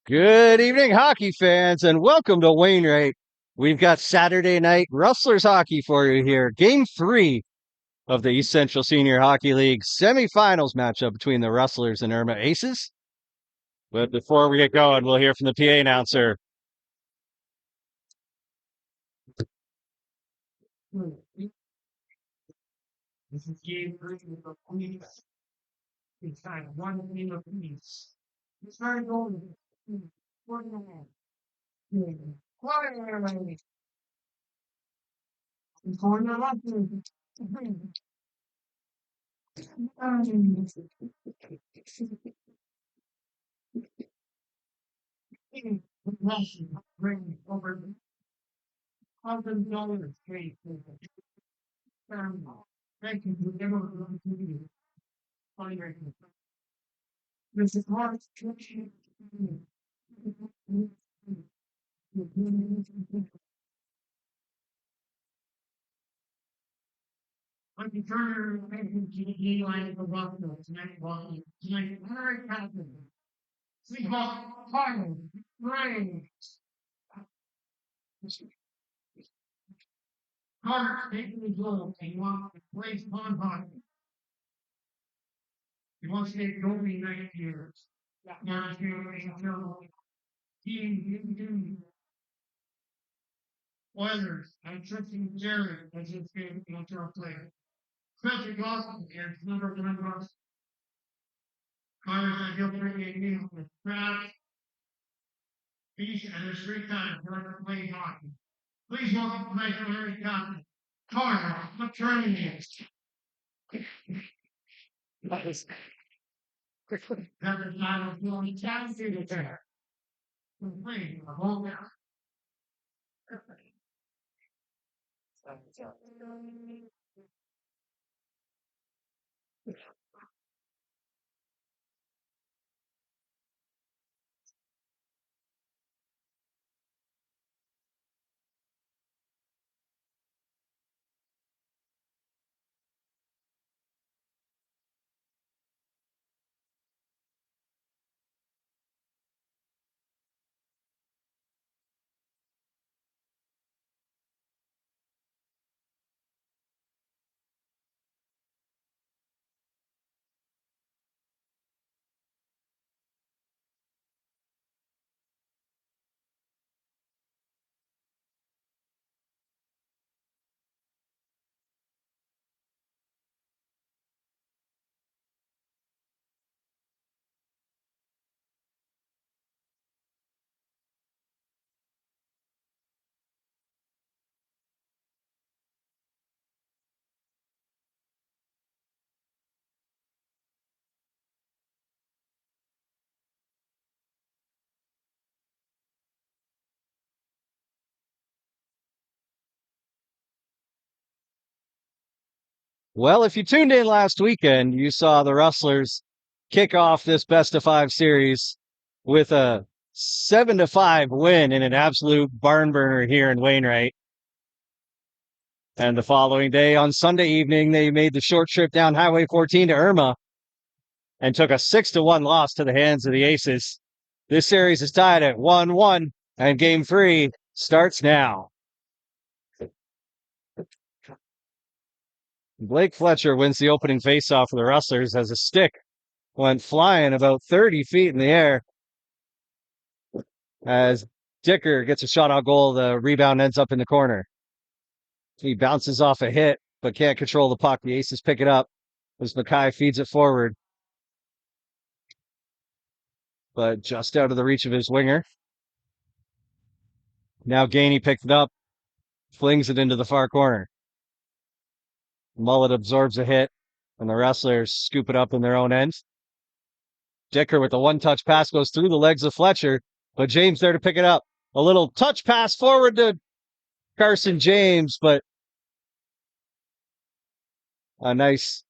Good evening, hockey fans, and welcome to Wainwright. We've got Saturday night Rustlers hockey for you here. Game 3 of the ECSHL Senior Hockey League semifinals matchup between the Rustlers and Irma Aces. But before we get going, we'll hear from the PA announcer. This is game 3 of the Queens. It's time one game of Queens. It's very golden. Quarter. It's going to left. Russian bring over $1,000 straight. Thank you for everyone to be fundraising. This is hard. I'm determined to the line of the Rockville tonight, very confident. Sleepwalk, Harlem, Rain. Carter taking the goal, and he wants to play pond hockey. He wants to get goalie next year. Now, team, Oilers, I'm trusting Jared as his favorite NHL player. Spencer Dawson is number one rush. Carter said he'll bring a meal with crabs, fish, and there's 3 times for playing hockey. Please welcome Commissioner Larry Johnson. Carter, what training is? That is Never time of feeling talented there. Complete the whole now. Well, if you tuned in last weekend, you saw the Rustlers kick off this best of 5 series with a 7-5 win in an absolute barn burner here in Wainwright. And the following day, on Sunday evening, they made the short trip down Highway 14 to Irma and took a 6-1 loss to the hands of the Aces. This series is tied at 1-1, and game 3 starts now. Blake Fletcher wins the opening faceoff for the Rustlers as a stick went flying about 30 feet in the air. As Dicker gets a shutout goal, the rebound ends up in the corner. He bounces off a hit, but can't control the puck. The Aces pick it up as Mackay feeds it forward, but just out of the reach of his winger. Now Gainey picked it up, flings it into the far corner. Mullet absorbs a hit, and the Rustlers scoop it up in their own end. Dicker with the one-touch pass goes through the legs of Fletcher, but James there to pick it up. A little touch pass forward to Carson James, but a nice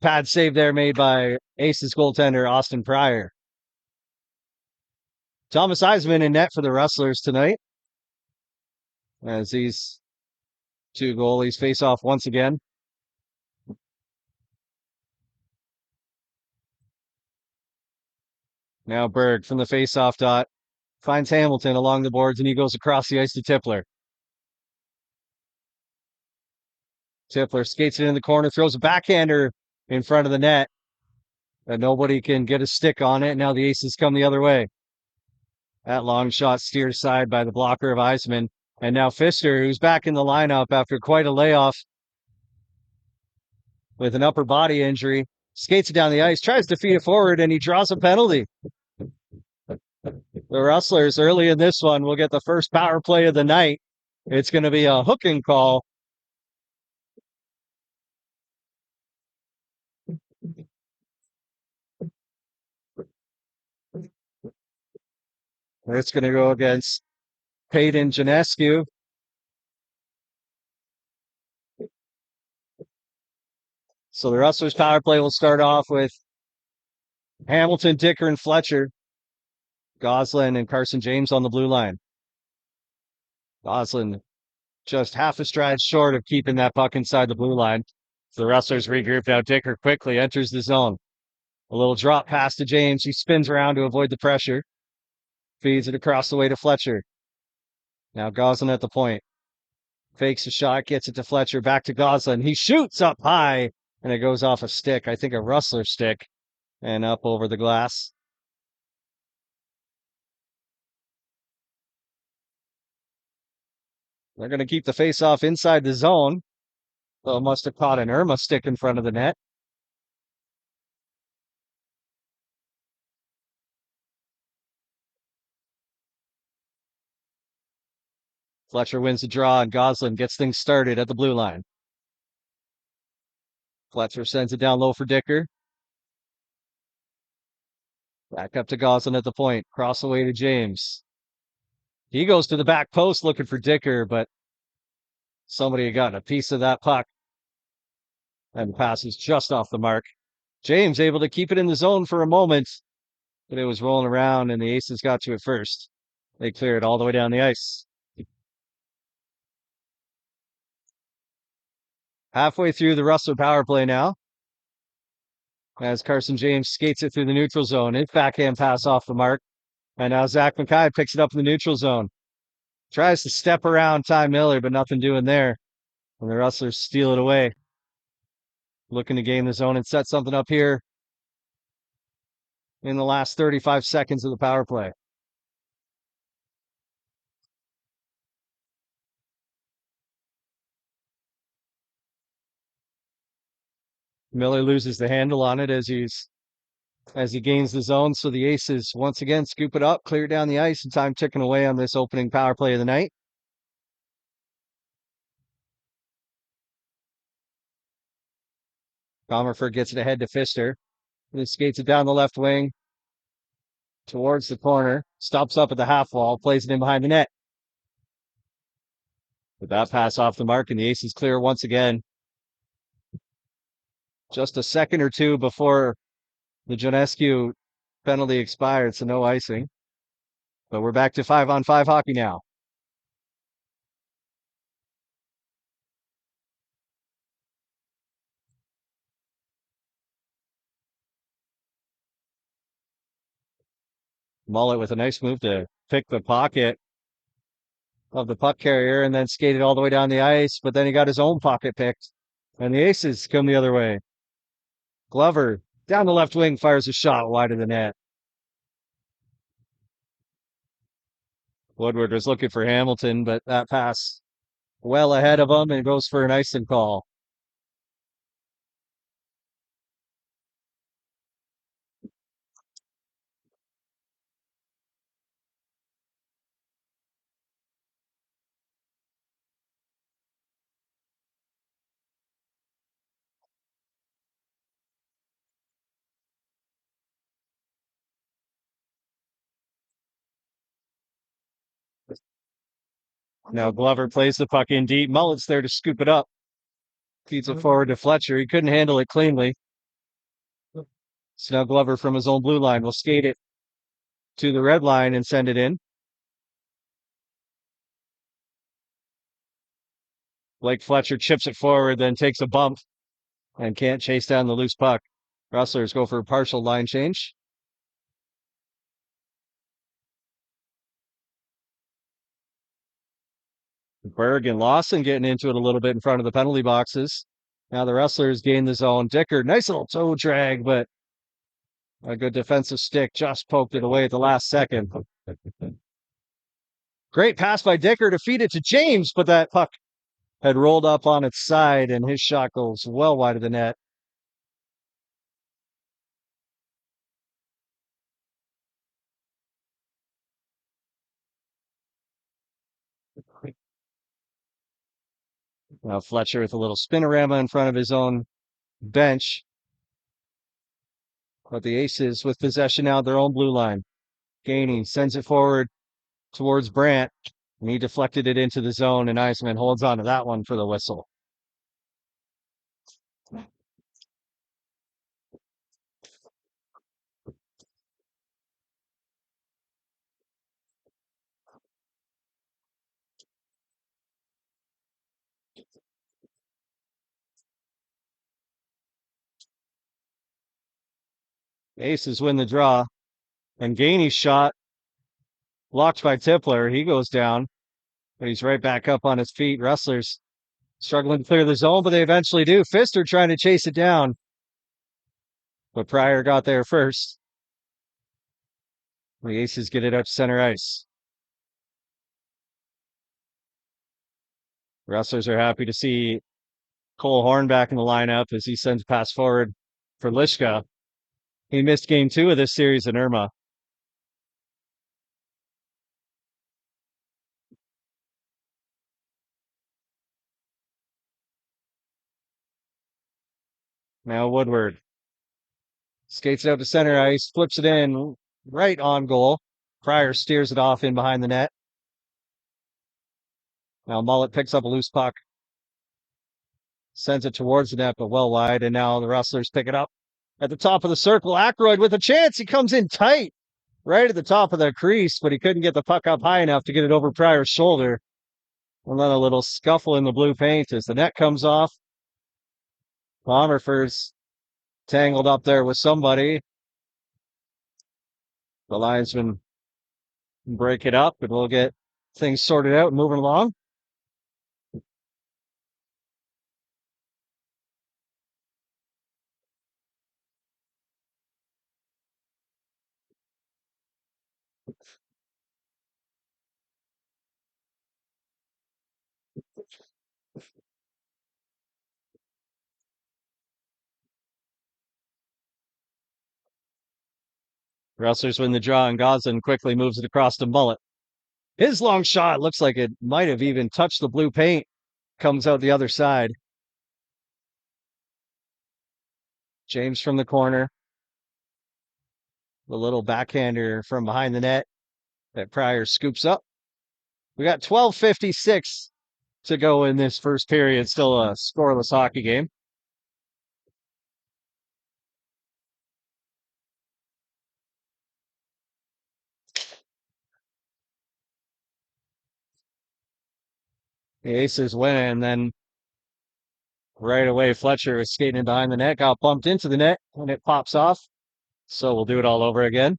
pad save there made by Aces goaltender Austin Pryor. Thomas Eisman in net for the Rustlers tonight, as these 2 goalies face off once again. Now Berg from the face-off dot finds Hamilton along the boards, and he goes across the ice to Tippler. Tippler skates it in the corner, throws a backhander in front of the net. And nobody can get a stick on it. Now the Aces come the other way. That long shot steered aside by the blocker of Eisman. And now Pfister, who's back in the lineup after quite a layoff with an upper body injury, skates it down the ice, tries to feed it forward, and he draws a penalty. The Rustlers early in this one will get the first power play of the night. It's going to be a hooking call. It's going to go against Peyton Janescu. So the Rustlers power play will start off with Hamilton, Dicker, and Fletcher. Goslin and Carson James on the blue line. Goslin just half a stride short of keeping that puck inside the blue line. So the Rustlers regroup now. Dicker quickly enters the zone. A little drop pass to James. He spins around to avoid the pressure. Feeds it across the way to Fletcher. Now Goslin at the point. Fakes a shot, gets it to Fletcher, back to Goslin. He shoots up high, and it goes off a stick. I think a Rustler stick, and up over the glass. They're going to keep the face-off inside the zone. So it must have caught an Irma stick in front of the net. Fletcher wins the draw, and Goslin gets things started at the blue line. Fletcher sends it down low for Dicker. Back up to Goslin at the point. Cross away to James. He goes to the back post looking for Dicker, but somebody had gotten a piece of that puck. And the pass is just off the mark. James able to keep it in the zone for a moment, but it was rolling around, and the Aces got to it first. They clear it all the way down the ice. Halfway through the Rustler power play now, as Carson James skates it through the neutral zone. His backhand pass off the mark. And now Zach McKay picks it up in the neutral zone. Tries to step around Ty Miller, but nothing doing there. And the Rustlers steal it away. Looking to gain the zone and set something up here in the last 35 seconds of the power play. Miller loses the handle on it as he gains the zone. So the Aces once again scoop it up, clear down the ice, and time ticking away on this opening power play of the night. Comerford gets it ahead to Pfister. And he skates it down the left wing towards the corner. Stops up at the half wall, plays it in behind the net. With that pass off the mark, and the Aces clear once again. Just a second or two before the Janescu penalty expired, so no icing. But we're back to 5-on-5 hockey now. Mullet with a nice move to pick the pocket of the puck carrier and then skated all the way down the ice, but then he got his own pocket picked. And the Aces come the other way. Glover down the left wing fires a shot wide of the net. Woodward was looking for Hamilton, but that pass well ahead of him and goes for an icing call. Now Glover plays the puck in deep. Mullet's there to scoop it up. Feeds it forward to Fletcher. He couldn't handle it cleanly. So now Glover from his own blue line will skate it to the red line and send it in. Blake Fletcher chips it forward, then takes a bump and can't chase down the loose puck. Rustlers go for a partial line change. Berg and Lawson getting into it a little bit in front of the penalty boxes. Now the Rustlers gain the zone. Dicker, nice little toe drag, but a good defensive stick just poked it away at the last second. Great pass by Dicker to feed it to James, but that puck had rolled up on its side and his shot goes well wide of the net. Now Fletcher with a little spinorama in front of his own bench. But the Aces with possession now at their own blue line. Gainey sends it forward towards Brandt, and he deflected it into the zone, and Eisman holds on to that one for the whistle. Aces win the draw, and Gainey's shot blocked by Tipler. He goes down, but he's right back up on his feet. Rustlers struggling to clear the zone, but they eventually do. Pfister trying to chase it down, but Pryor got there first. The Aces get it up center ice. Rustlers are happy to see Cole Horn back in the lineup as he sends pass forward for Lishka. He missed game 2 of this series in Irma. Now Woodward skates it out to center ice, flips it in right on goal. Pryor steers it off in behind the net. Now Mullet picks up a loose puck, sends it towards the net, but well wide. And now the Rustlers pick it up at the top of the circle. Aykroyd with a chance. He comes in tight right at the top of the crease, but he couldn't get the puck up high enough to get it over Pryor's shoulder. And then a little scuffle in the blue paint as the net comes off. Bomberford's tangled up there with somebody. The linesman break it up, and we'll get things sorted out and moving along. Rustlers win the draw, and Goslin quickly moves it across to Mullet. His long shot looks like it might have even touched the blue paint. Comes out the other side. James from the corner. The little backhander from behind the net that Pryor scoops up. We got 12:56 to go in this first period. Still a scoreless hockey game. The Aces win, and then right away Fletcher is skating behind the net, got bumped into the net, and it pops off. So we'll do it all over again.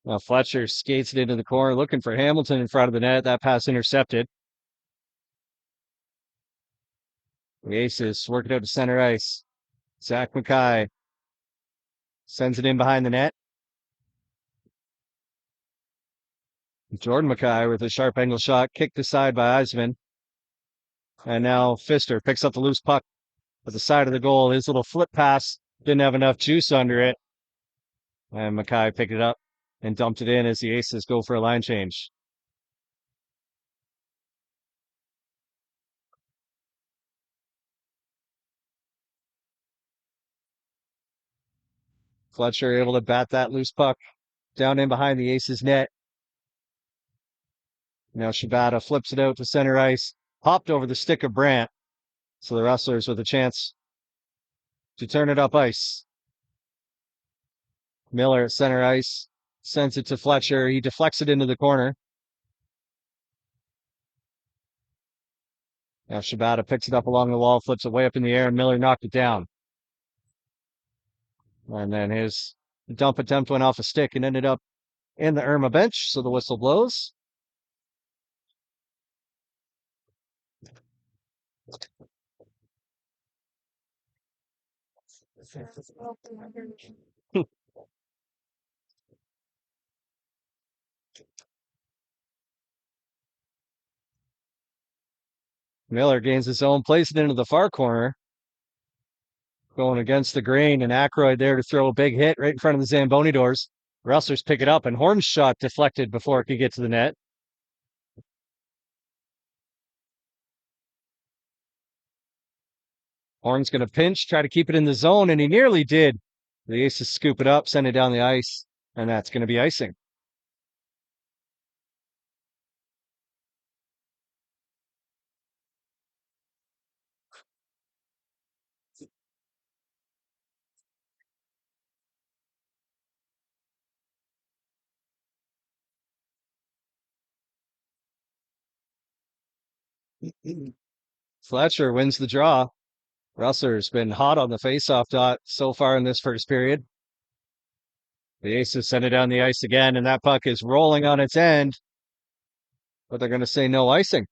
Now Fletcher skates it into the corner, looking for Hamilton in front of the net. That pass intercepted. The Aces working out to center ice. Zach McKay sends it in behind the net. Jordan McKay with a sharp angle shot, kicked aside by Eisman. And now Pfister picks up the loose puck at the side of the goal. His little flip pass didn't have enough juice under it. And McKay picked it up and dumped it in as the Aces go for a line change. Fletcher able to bat that loose puck down in behind the Aces net. Now Shibata flips it out to center ice, popped over the stick of Brandt. So the Rustlers with a chance to turn it up ice. Miller at center ice, sends it to Fletcher. He deflects it into the corner. Now Shibata picks it up along the wall, flips it way up in the air, and Miller knocked it down. And then his dump attempt went off a stick and ended up in the Irma bench, so the whistle blows. Miller gains his own, plays it into the far corner. Going against the grain, and Aykroyd there to throw a big hit right in front of the Zamboni doors. Rustlers pick it up, and Horn's shot deflected before it could get to the net. Horn's going to pinch, try to keep it in the zone, and he nearly did. The Aces scoop it up, send it down the ice, and that's going to be icing. Fletcher wins the draw. Rustlers been hot on the faceoff dot so far in this first period. The Aces send it down the ice again, and that puck is rolling on its end, but they're going to say no icing.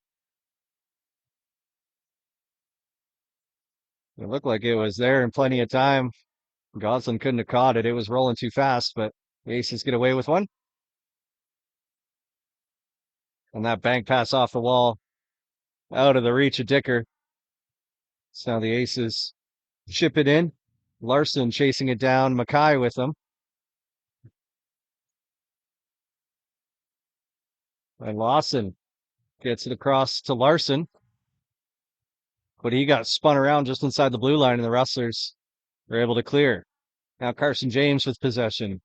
It looked like it was there in plenty of time. Goslin couldn't have caught it. It was rolling too fast, but the Aces get away with one. And that bank pass off the wall, out of the reach of Dicker. So now the Aces chip it in. Larson chasing it down. Mackay with them. And Lawson gets it across to Larson. But he got spun around just inside the blue line, and the Rustlers were able to clear. Now Carson James with possession.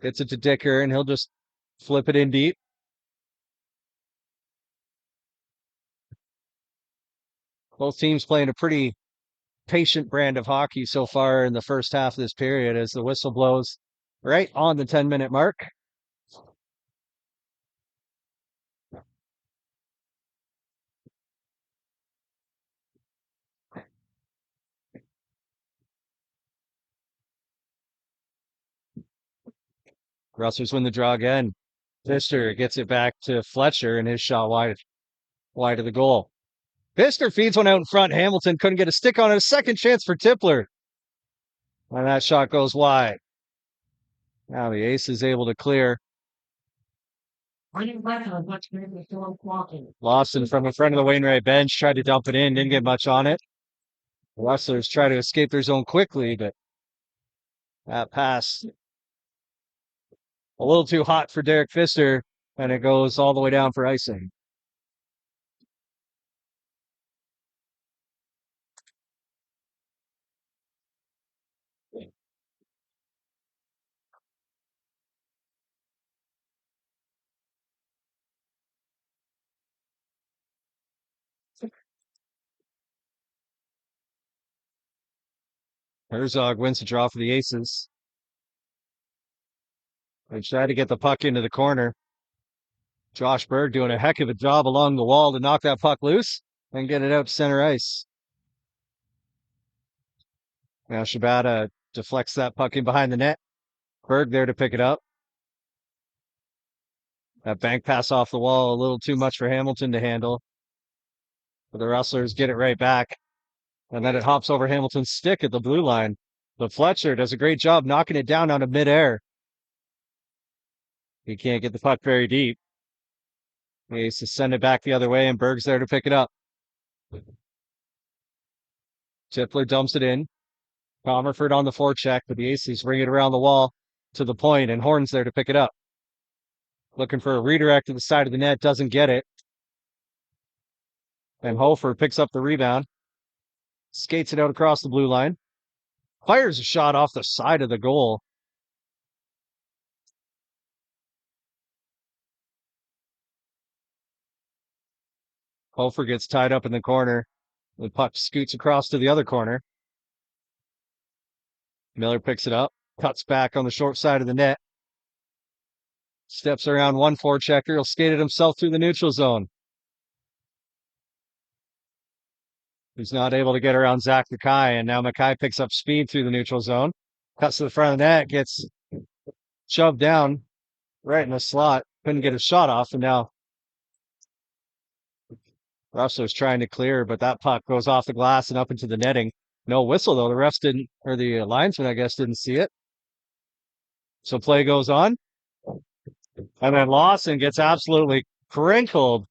Gets it to Dicker, and he'll just flip it in deep. Both teams playing a pretty patient brand of hockey so far in the first half of this period as the whistle blows right on the 10-minute mark. Rustlers win the draw again. Pfister gets it back to Fletcher, and his shot wide of the goal. Pfister feeds one out in front. Hamilton couldn't get a stick on it. A second chance for Tipler. And that shot goes wide. Now the Ace is able to clear. Lawson from in front of the Wainwright bench tried to dump it in, didn't get much on it. The Rustlers try to escape their zone quickly, but that pass a little too hot for Derek Pfister, and it goes all the way down for icing. Herzog wins the draw for the Aces. They try to get the puck into the corner. Josh Berg doing a heck of a job along the wall to knock that puck loose and get it out to center ice. Now Shibata deflects that puck in behind the net. Berg there to pick it up. That bank pass off the wall, a little too much for Hamilton to handle. But the Rustlers get it right back. And then it hops over Hamilton's stick at the blue line. But Fletcher does a great job knocking it down out of midair. He can't get the puck very deep. He has to send it back the other way, and Berg's there to pick it up. Tipler dumps it in. Comerford on the forecheck, but the Aces bring it around the wall to the point, and Horn's there to pick it up. Looking for a redirect to the side of the net, doesn't get it. And Hofer picks up the rebound. Skates it out across the blue line. Fires a shot off the side of the goal. Hofer gets tied up in the corner. The puck scoots across to the other corner. Miller picks it up, cuts back on the short side of the net. Steps around one forechecker. He'll skate it himself through the neutral zone. He's not able to get around Zach Mackay, and now Mackay picks up speed through the neutral zone. Cuts to the front of the net, gets shoved down right in the slot. Couldn't get a shot off, and now Rustlers trying to clear, but that puck goes off the glass and up into the netting. No whistle, though. The refs didn't, or the linesman, I guess, didn't see it. So play goes on. And then Lawson gets absolutely crinkled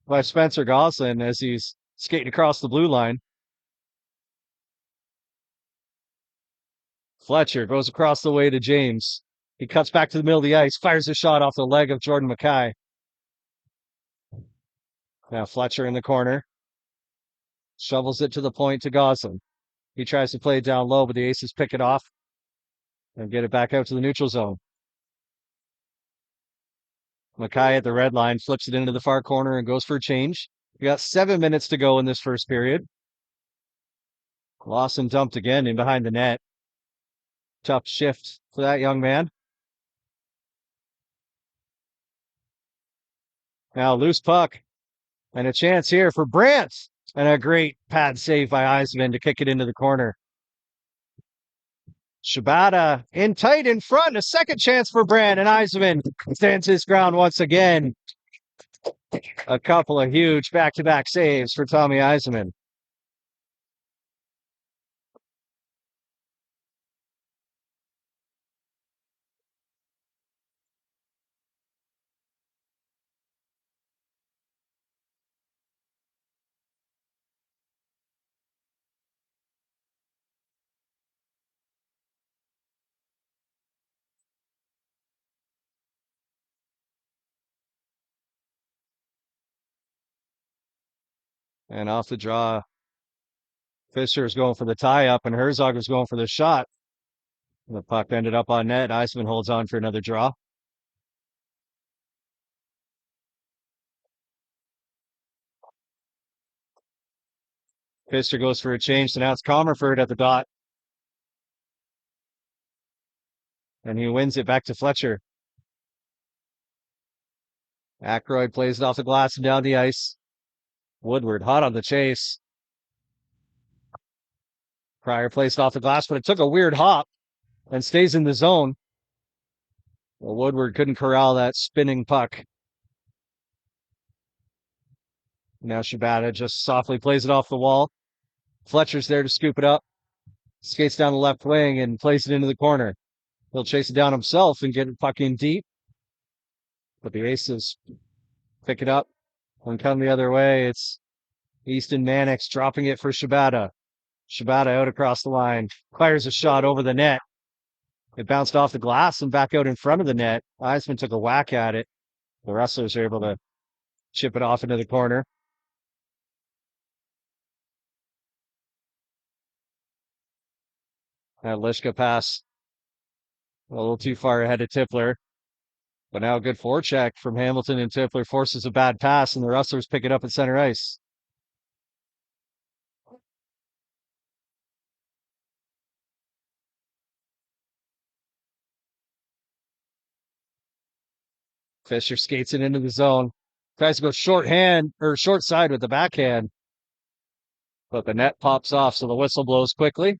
by Spencer Gosselin as he's skating across the blue line. Fletcher goes across the way to James. He cuts back to the middle of the ice, fires a shot off the leg of Jordan Mackay. Now Fletcher in the corner. Shovels it to the point to Gosselin. He tries to play it down low, but the Aces pick it off and get it back out to the neutral zone. Mackay at the red line flips it into the far corner and goes for a change. We got 7 minutes to go in this first period. Lawson dumped again in behind the net. Tough shift for that young man. Now loose puck and a chance here for Brandt. And a great pad save by Eisman to kick it into the corner. Shibata in tight in front. A second chance for Brandt, and Eisman stands his ground once again. A couple of huge back-to-back saves for Tommy Eisman. And off the draw, Fisher is going for the tie-up, and Herzog was going for the shot. The puck ended up on net. Eisman holds on for another draw. Fisher goes for a change, so now it's Comerford at the dot. And he wins it back to Fletcher. Aykroyd plays it off the glass and down the ice. Woodward hot on the chase. Pryor placed off the glass, but it took a weird hop and stays in the zone. Well, Woodward couldn't corral that spinning puck. Now Shibata just softly plays it off the wall. Fletcher's there to scoop it up. Skates down the left wing and plays it into the corner. He'll chase it down himself and get it puck in deep. But the Aces pick it up and come the other way. It's Easton Mannix dropping it for Shibata. Shibata out across the line. Fires a shot over the net. It bounced off the glass and back out in front of the net. Eisman took a whack at it. The Rustlers are able to chip it off into the corner. That Lishka pass a little too far ahead of Tipler. But now a good forecheck from Hamilton, and Tipler forces a bad pass, and the Rustlers pick it up at center ice. Fisher skates it into the zone. Tries to go short side with the backhand. But the net pops off, so the whistle blows quickly.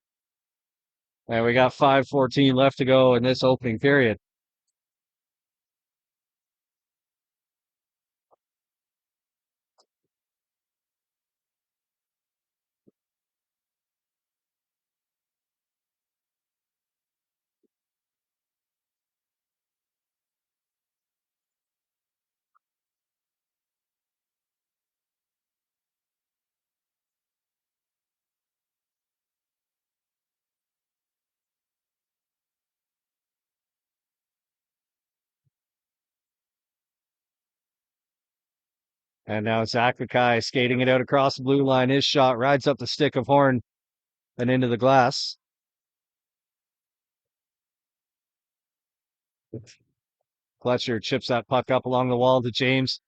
And we got 5:14 left to go in this opening period. And now Zach Mackay skating it out across the blue line. His shot rides up the stick of Horn and into the glass. Fletcher chips that puck up along the wall to James,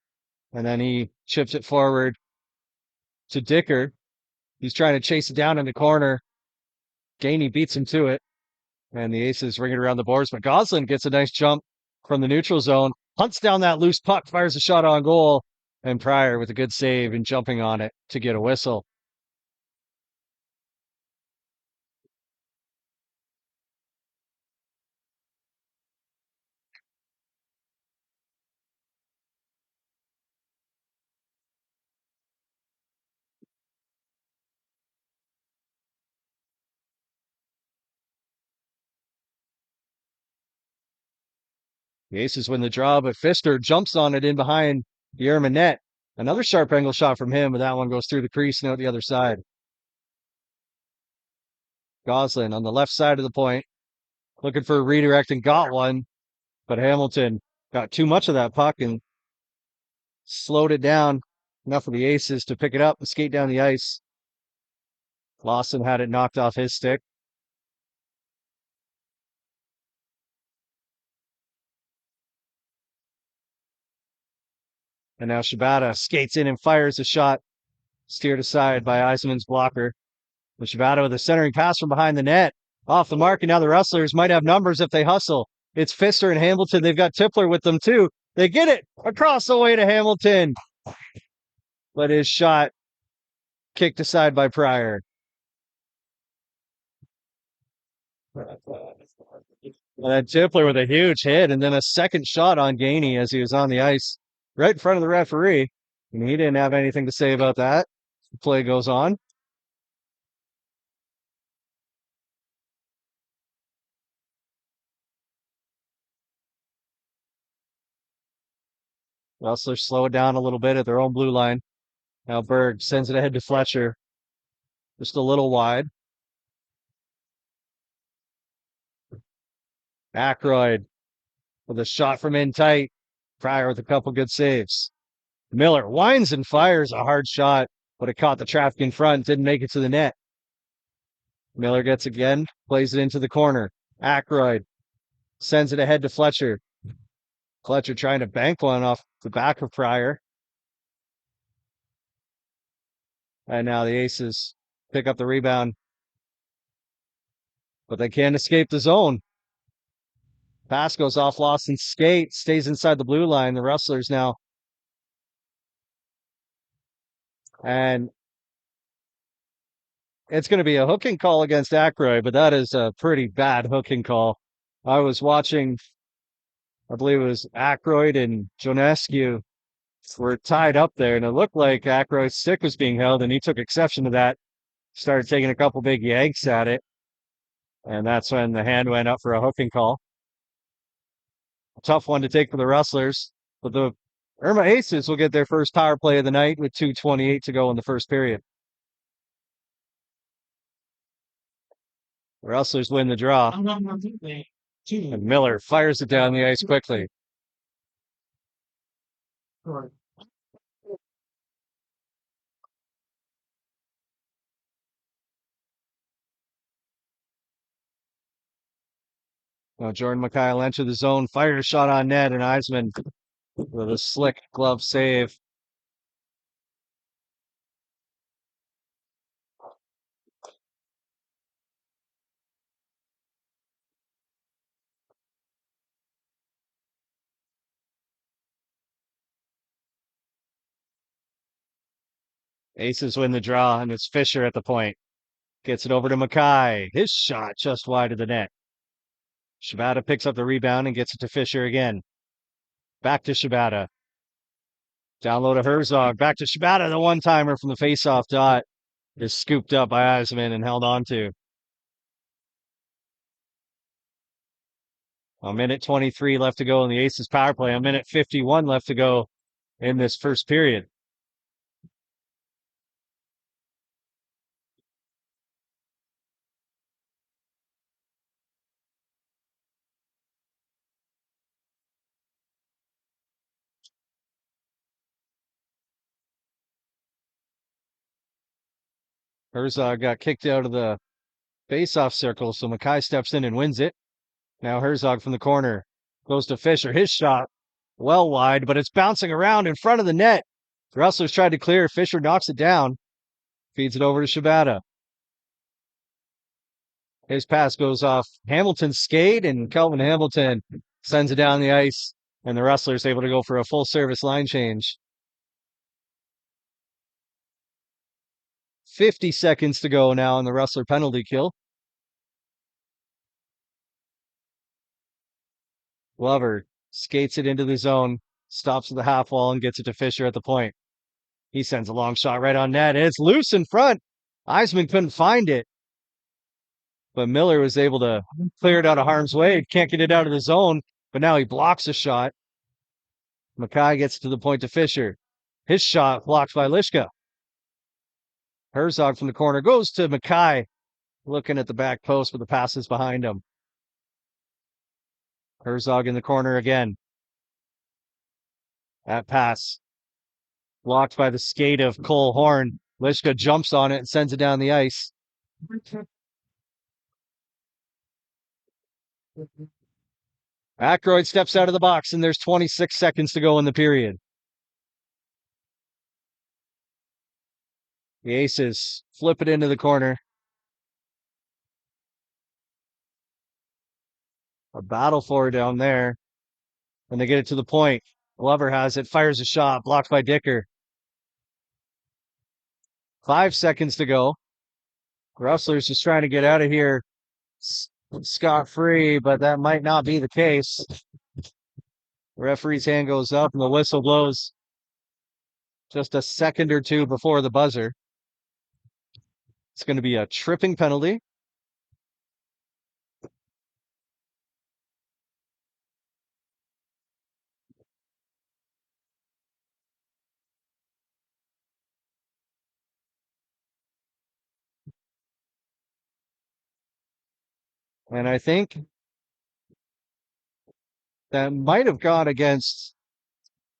and then he chips it forward to Dicker. He's trying to chase it down in the corner. Gainey beats him to it. And the Aces ring it around the boards, but Goslin gets a nice jump from the neutral zone, hunts down that loose puck, fires a shot on goal, and Pryor with a good save and jumping on it to get a whistle. The Aces win the draw, but Pfister jumps on it in behind the Irma net. Another sharp angle shot from him, but that one goes through the crease and out the other side. Goslin on the left side of the point, looking for a redirect and got one, but Hamilton got too much of that puck and slowed it down enough for the Aces to pick it up and skate down the ice. Lawson had it knocked off his stick. And now Shibata skates in and fires a shot, steered aside by Eisenman's blocker. But Shibata with a centering pass from behind the net, off the mark, and now the Rustlers might have numbers if they hustle. It's Pfister and Hamilton. They've got Tipler with them too. They get it across the way to Hamilton. But his shot kicked aside by Pryor. And then Tipler with a huge hit, and then a second shot on Gainey as he was on the ice right in front of the referee. And he didn't have anything to say about that. The play goes on. Rustlers slow it down a little bit at their own blue line. Now Berg sends it ahead to Fletcher. Just a little wide. Aykroyd with a shot from in tight. Pryor with a couple good saves. Miller winds and fires a hard shot, but it caught the traffic in front, didn't make it to the net. Miller gets again, plays it into the corner. Aykroyd sends it ahead to Fletcher. Fletcher trying to bank one off the back of Pryor. And now the Aces pick up the rebound. But they can't escape the zone. Pass goes off Lawson's skate, stays inside the blue line. The Rustlers now. And it's going to be a hooking call against Aykroyd, but that is a pretty bad hooking call. I was watching, I believe it was Aykroyd and Jonescu were tied up there, and it looked like Aykroyd's stick was being held, and he took exception to that. Started taking a couple big yanks at it, and that's when the hand went up for a hooking call. A tough one to take for the Rustlers, but the Irma Aces will get their first power play of the night with 2:28 to go in the first period. The Rustlers win the draw. And Miller fires it down the ice quickly. Now Jordan Mackay will enter the zone, fires a shot on net, and Eisman with a slick glove save. Aces win the draw, and it's Fisher at the point. Gets it over to Mackay. His shot just wide of the net. Shibata picks up the rebound and gets it to Fisher again. Back to Shibata. Down low to Herzog. Back to Shibata. The one-timer from the face-off dot is scooped up by Eisman and held on to. A minute 23 left to go in the Aces power play. A minute 51 left to go in this first period. Herzog got kicked out of the face-off circle, so Mackay steps in and wins it. Now Herzog from the corner goes to Fisher. His shot well wide, but it's bouncing around in front of the net. The Rustlers tried to clear. Fisher knocks it down. Feeds it over to Shibata. His pass goes off Hamilton's skate, and Kelvin Hamilton sends it down the ice, and the Rustlers able to go for a full service line change. 50 seconds to go now on the Rustler penalty kill. Glover skates it into the zone, stops at the half wall, and gets it to Fisher at the point. He sends a long shot right on net. It's loose in front. Eisman couldn't find it, but Miller was able to clear it out of harm's way. Can't get it out of the zone, but now he blocks a shot. Mackay gets to the point to Fisher. His shot blocked by Lishka. Herzog from the corner goes to Mackay, looking at the back post, but the pass is behind him. Herzog in the corner again. That pass blocked by the skate of Cole Horn. Lishka jumps on it and sends it down the ice. Aykroyd steps out of the box, and there's 26 seconds to go in the period. The Aces flip it into the corner. A battle for it down there. And they get it to the point. Glover has it, fires a shot, blocked by Dicker. 5 seconds to go. Rustlers just trying to get out of here scot-free, but that might not be the case. The referee's hand goes up and the whistle blows just a second or two before the buzzer. It's going to be a tripping penalty. And I think that might have gone against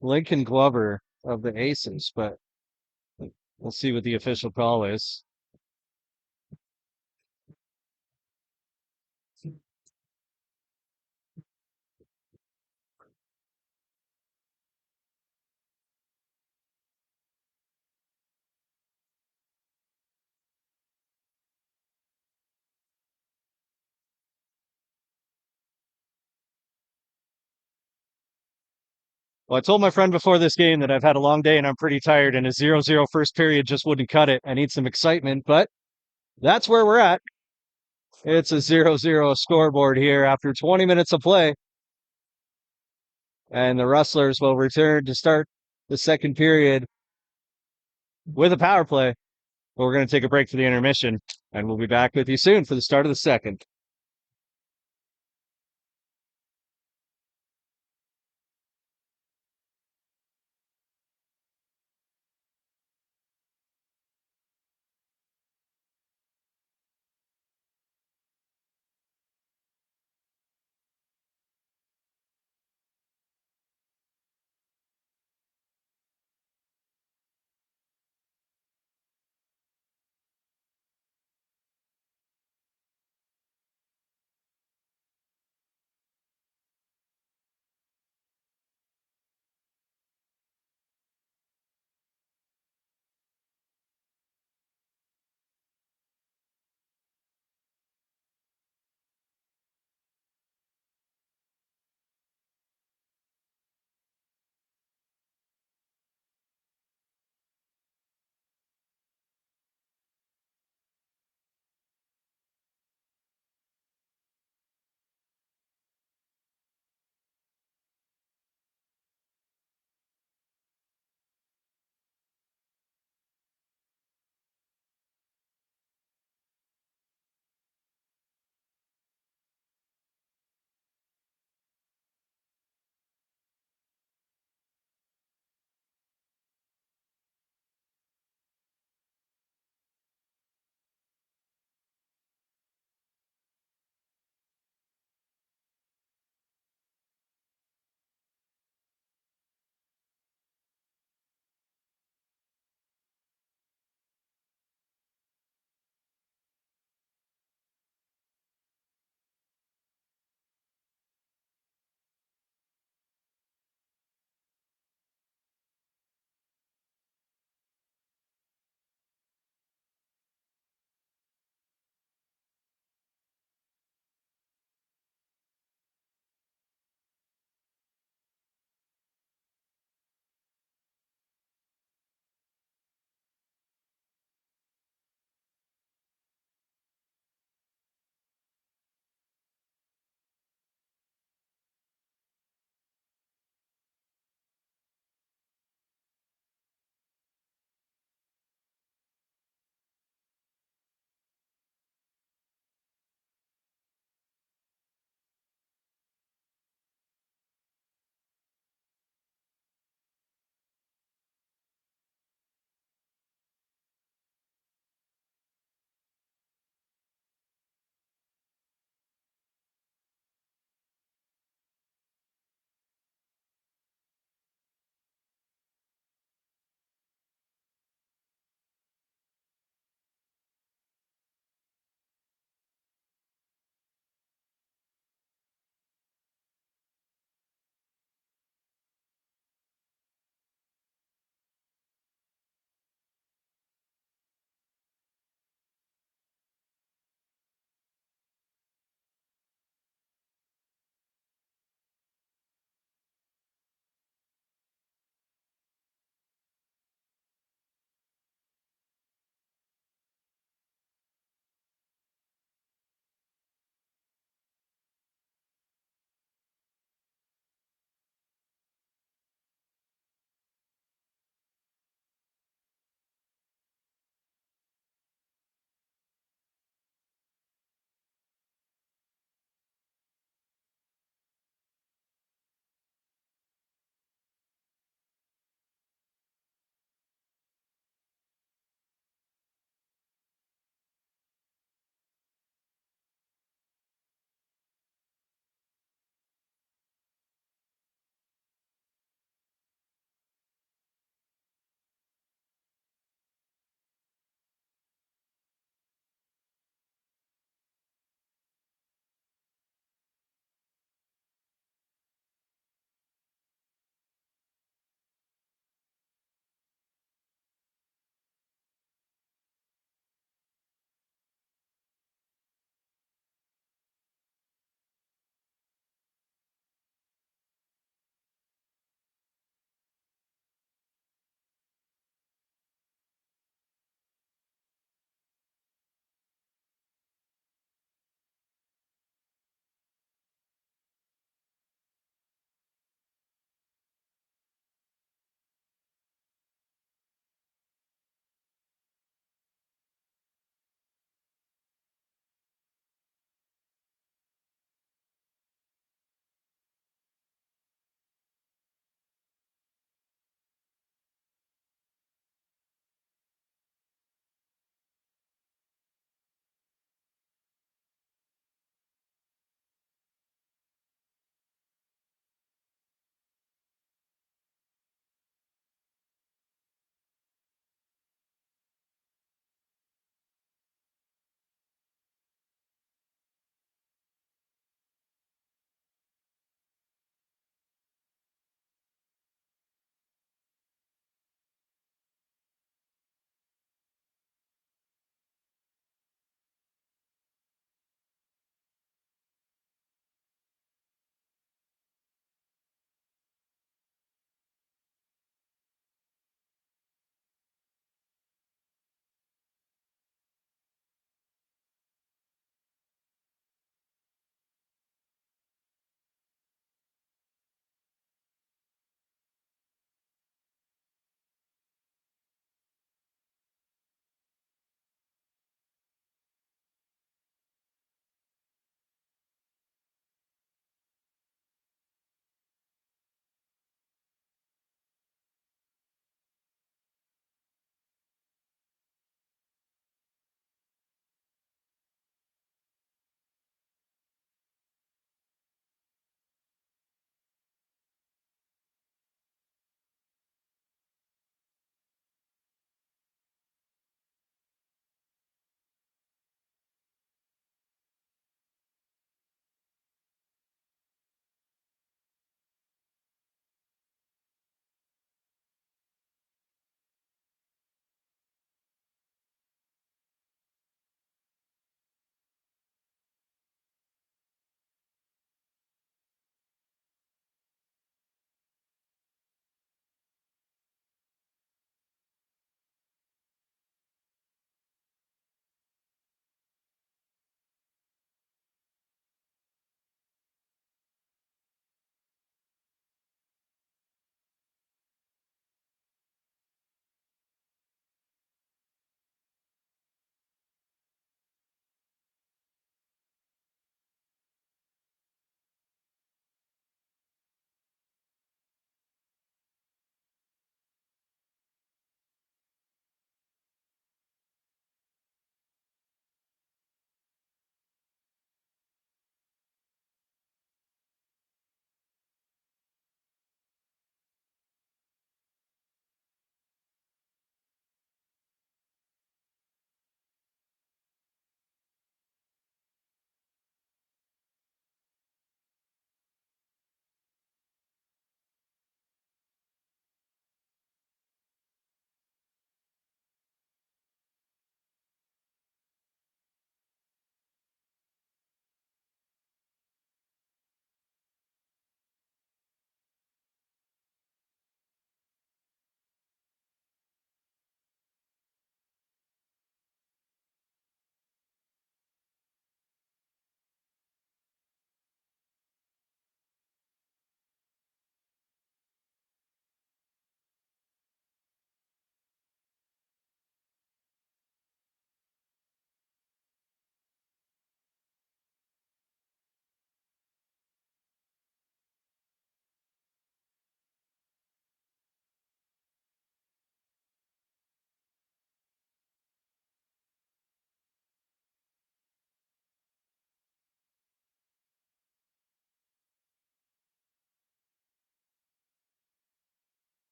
Lincoln Glover of the Aces, but we'll see what the official call is. Well, I told my friend before this game that I've had a long day and I'm pretty tired, and a 0-0 first period just wouldn't cut it. I need some excitement, but that's where we're at. It's a 0-0 scoreboard here after 20 minutes of play. And the Rustlers will return to start the second period with a power play. But we're going to take a break for the intermission, and we'll be back with you soon for the start of the second.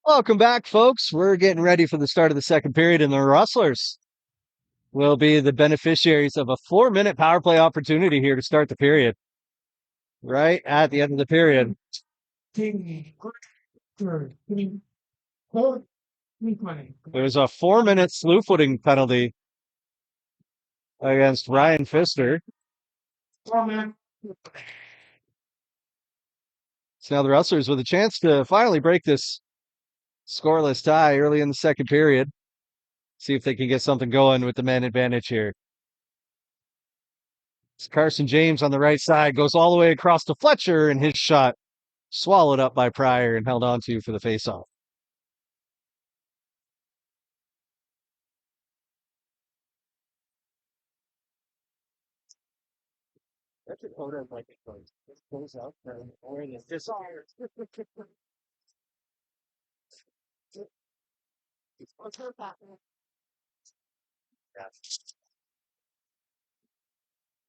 Welcome back, folks. We're getting ready for the start of the second period, and the Rustlers will be the beneficiaries of a 4-minute power play opportunity here to start the period. Right at the end of the period. There's a 4-minute slew footing penalty against Ryan Pfister. So now the Rustlers with a chance to finally break this scoreless tie early in the second period. See if they can get something going with the man advantage here. It's Carson James on the right side goes all the way across to Fletcher, and his shot swallowed up by Pryor and held on to for the faceoff.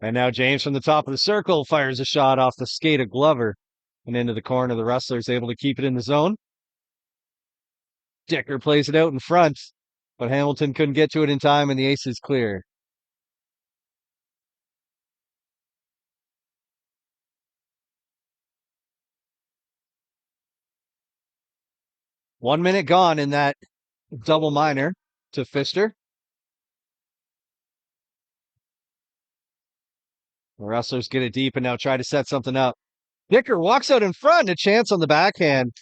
And now James from the top of the circle fires a shot off the skate of Glover and into the corner. The Rustlers able to keep it in the zone. Dicker plays it out in front, but Hamilton couldn't get to it in time, and the ace is clear. One minute gone in that double minor to Pfister. The Rustlers get it deep and now try to set something up. Dicker walks out in front, a chance on the backhand.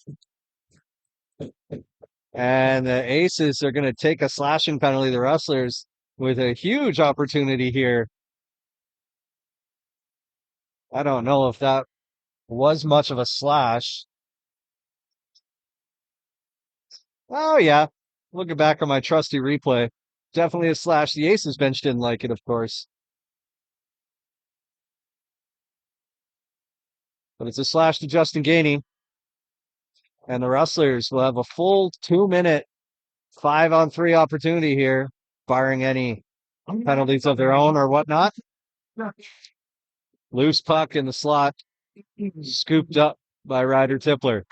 And the Aces are going to take a slashing penalty. The Rustlers with a huge opportunity here. I don't know if that was much of a slash. Oh, yeah. Looking back on my trusty replay, definitely a slash. The Aces bench didn't like it, of course. But it's a slash to Justin Gainey. And the Rustlers will have a full 2-minute 5-on-3 opportunity here, barring any penalties of their own or whatnot. Loose puck in the slot, scooped up by Ryder Tippler.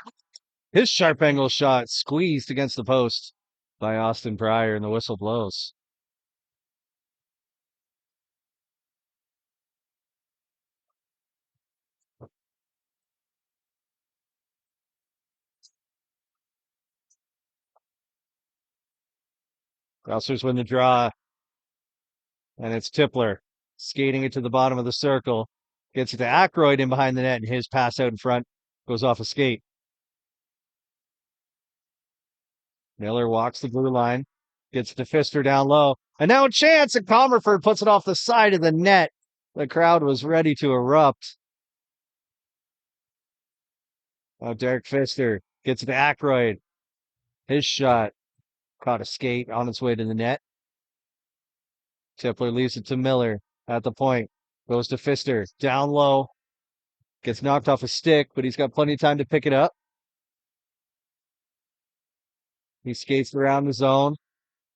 His sharp angle shot squeezed against the post by Austin Pryor, and the whistle blows. Rustlers win the draw, and it's Tippler skating it to the bottom of the circle. Gets it to Aykroyd in behind the net, and his pass out in front goes off a skate. Miller walks the blue line, gets it to Pfister down low, and now a chance, and Comerford puts it off the side of the net. The crowd was ready to erupt. Oh, Derek Pfister gets it to Aykroyd. His shot caught a skate on its way to the net. Tippler leaves it to Miller at the point. Goes to Pfister. Down low. Gets knocked off a stick, but he's got plenty of time to pick it up. He skates around the zone.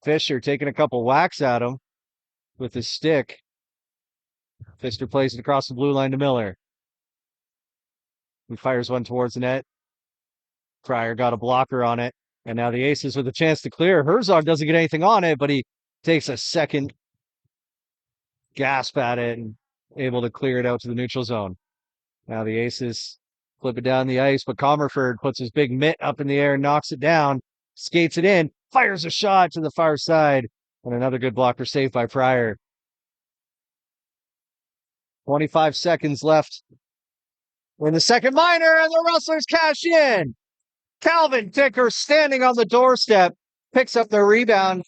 Fisher taking a couple whacks at him with his stick. Pfister plays it across the blue line to Miller. He fires one towards the net. Pryor got a blocker on it. And now the Aces with a chance to clear. Herzog doesn't get anything on it, but he takes a second gasp at it and able to clear it out to the neutral zone. Now the Aces flip it down the ice, but Comerford puts his big mitt up in the air, knocks it down, skates it in, fires a shot to the far side, and another good blocker save by Pryor. 25 seconds left in the second minor, and the Rustlers cash in. Calvin Dicker standing on the doorstep, picks up the rebound,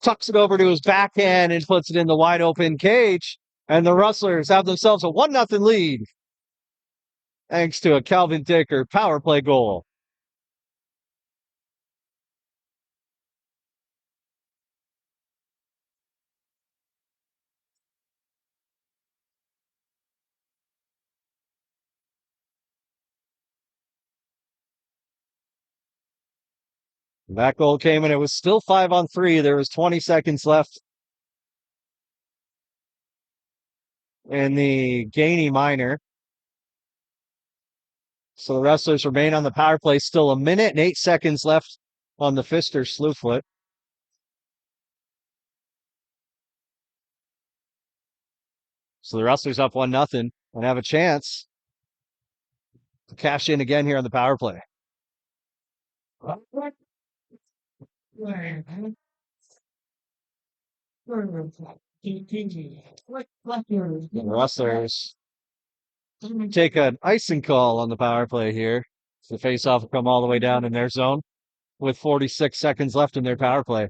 tucks it over to his backhand, and puts it in the wide open cage. And the Rustlers have themselves a 1-0 lead, thanks to a Calvin Dicker power play goal. That goal came, and it was still 5-on-3. There was 20 seconds left in the Gainey minor. So the Rustlers remain on the power play. Still 1 minute and 8 seconds left on the Pfister slew foot. So the Rustlers up 1-0 and have a chance to cash in again here on the power play. The Rustlers take an icing call on the power play here. The faceoff will come all the way down in their zone with 46 seconds left in their power play.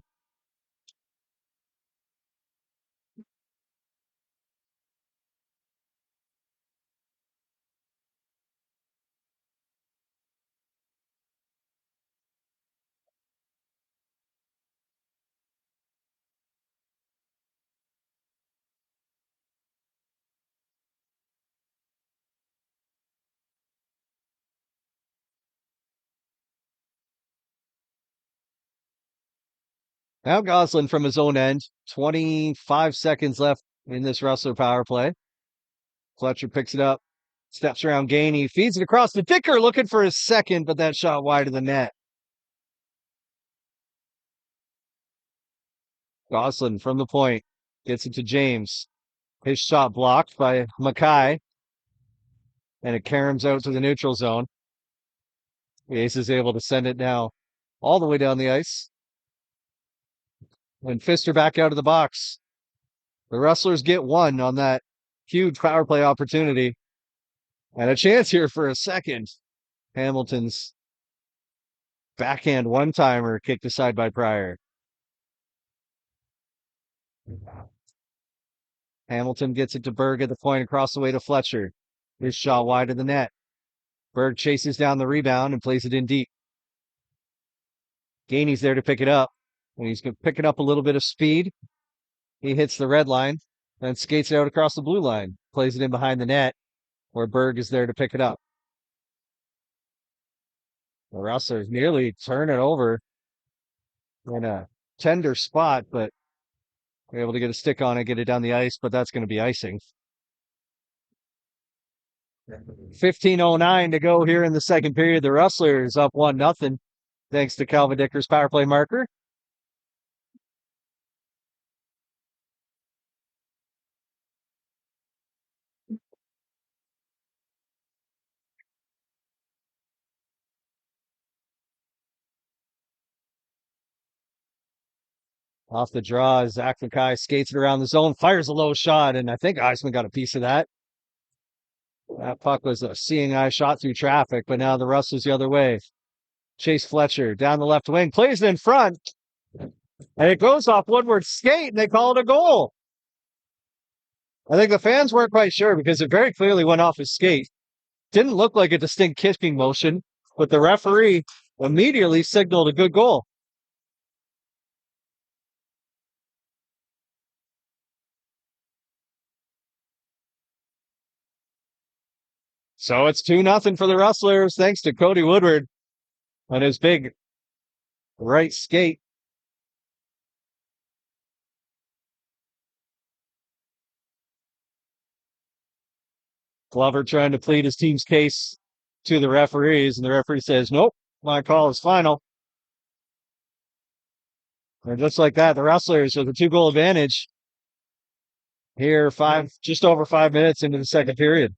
Now Goslin from his own end, 25 seconds left in this Rustler power play. Fletcher picks it up, steps around Gainey, feeds it across the Dicker, looking for his second, but that shot wide of the net. Goslin from the point gets it to James. His shot blocked by Mackay, and it caroms out to the neutral zone. The Ace is able to send it now all the way down the ice. And Pfister back out of the box. The Rustlers get one on that huge power play opportunity. And a chance here for a second. Hamilton's backhand one-timer kicked aside by Pryor. Hamilton gets it to Berg at the point across the way to Fletcher. His shot wide of the net. Berg chases down the rebound and plays it in deep. Gainey's there to pick it up. And he's picking up a little bit of speed. He hits the red line, then skates it out across the blue line. Plays it in behind the net, where Berg is there to pick it up. The Rustlers nearly turn it over in a tender spot, but they're able to get a stick on it, get it down the ice, but that's going to be icing. 15:09 to go here in the second period. The Rustlers up 1-0 thanks to Calvin Dicker's power play marker. Off the draw, Zach Mackay skates it around the zone, fires a low shot, and I think Eisman got a piece of that. That puck was a seeing eye shot through traffic, but now the Rustlers the other way. Chase Fletcher down the left wing, plays it in front, and it goes off Woodward's skate, and they call it a goal. I think the fans weren't quite sure because it very clearly went off his skate. Didn't look like a distinct kicking motion, but the referee immediately signaled a good goal. So it's 2-0 for the Rustlers, thanks to Cody Woodward on his big right skate. Glover trying to plead his team's case to the referees, and the referee says, nope, my call is final. And just like that, the Rustlers with a 2-goal advantage here, just over 5 minutes into the second period.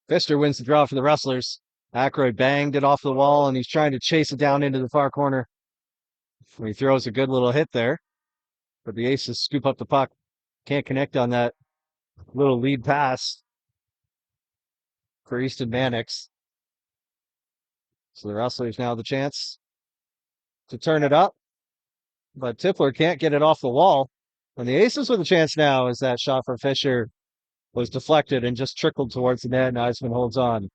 Pfister wins the draw for the Rustlers. Aykroyd banged it off the wall, and he's trying to chase it down into the far corner. He throws a good little hit there, but the Aces scoop up the puck. Can't connect on that little lead pass for Easton Mannix. So the Rustlers now the chance to turn it up, but Tippler can't get it off the wall. And the Aces with a chance now as that shot from Fisher was deflected and just trickled towards the net, and Eisman holds on.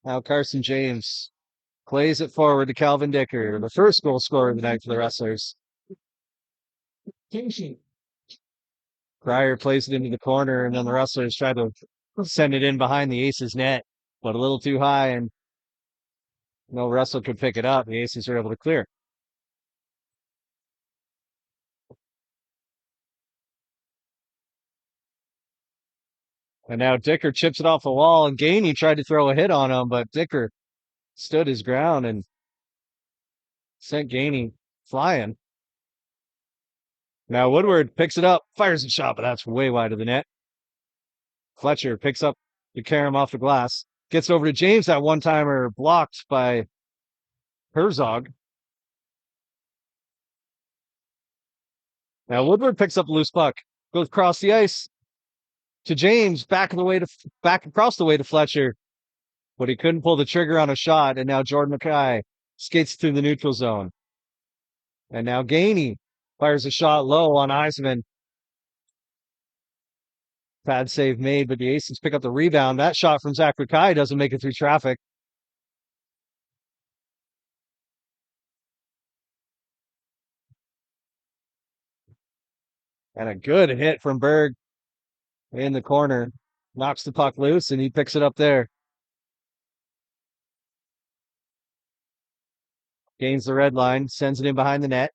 Now Carson James plays it forward to Calvin Dicker, the first goal scorer of the night for the Rustlers. Pryor plays it into the corner, and then the Rustlers try to send it in behind the Aces net, but a little too high, and no Russell could pick it up. The Aces are able to clear. And now Dicker chips it off the wall, and Gainey tried to throw a hit on him, but Dicker stood his ground and sent Gainey flying. Now Woodward picks it up, fires a shot, but that's way wide of the net. Fletcher picks up the carom off the glass, gets over to James. That one timer blocked by Herzog. Now Woodward picks up a loose puck, goes across the ice to James, back across the way to Fletcher, but he couldn't pull the trigger on a shot. And now Jordan Mackay skates through the neutral zone. And now Gainey fires a shot low on Eisman. Bad save made, but the Aces pick up the rebound. That shot from Zach Mackay doesn't make it through traffic. And a good hit from Berg in the corner. Knocks the puck loose, and he picks it up there. Gains the red line, sends it in behind the net.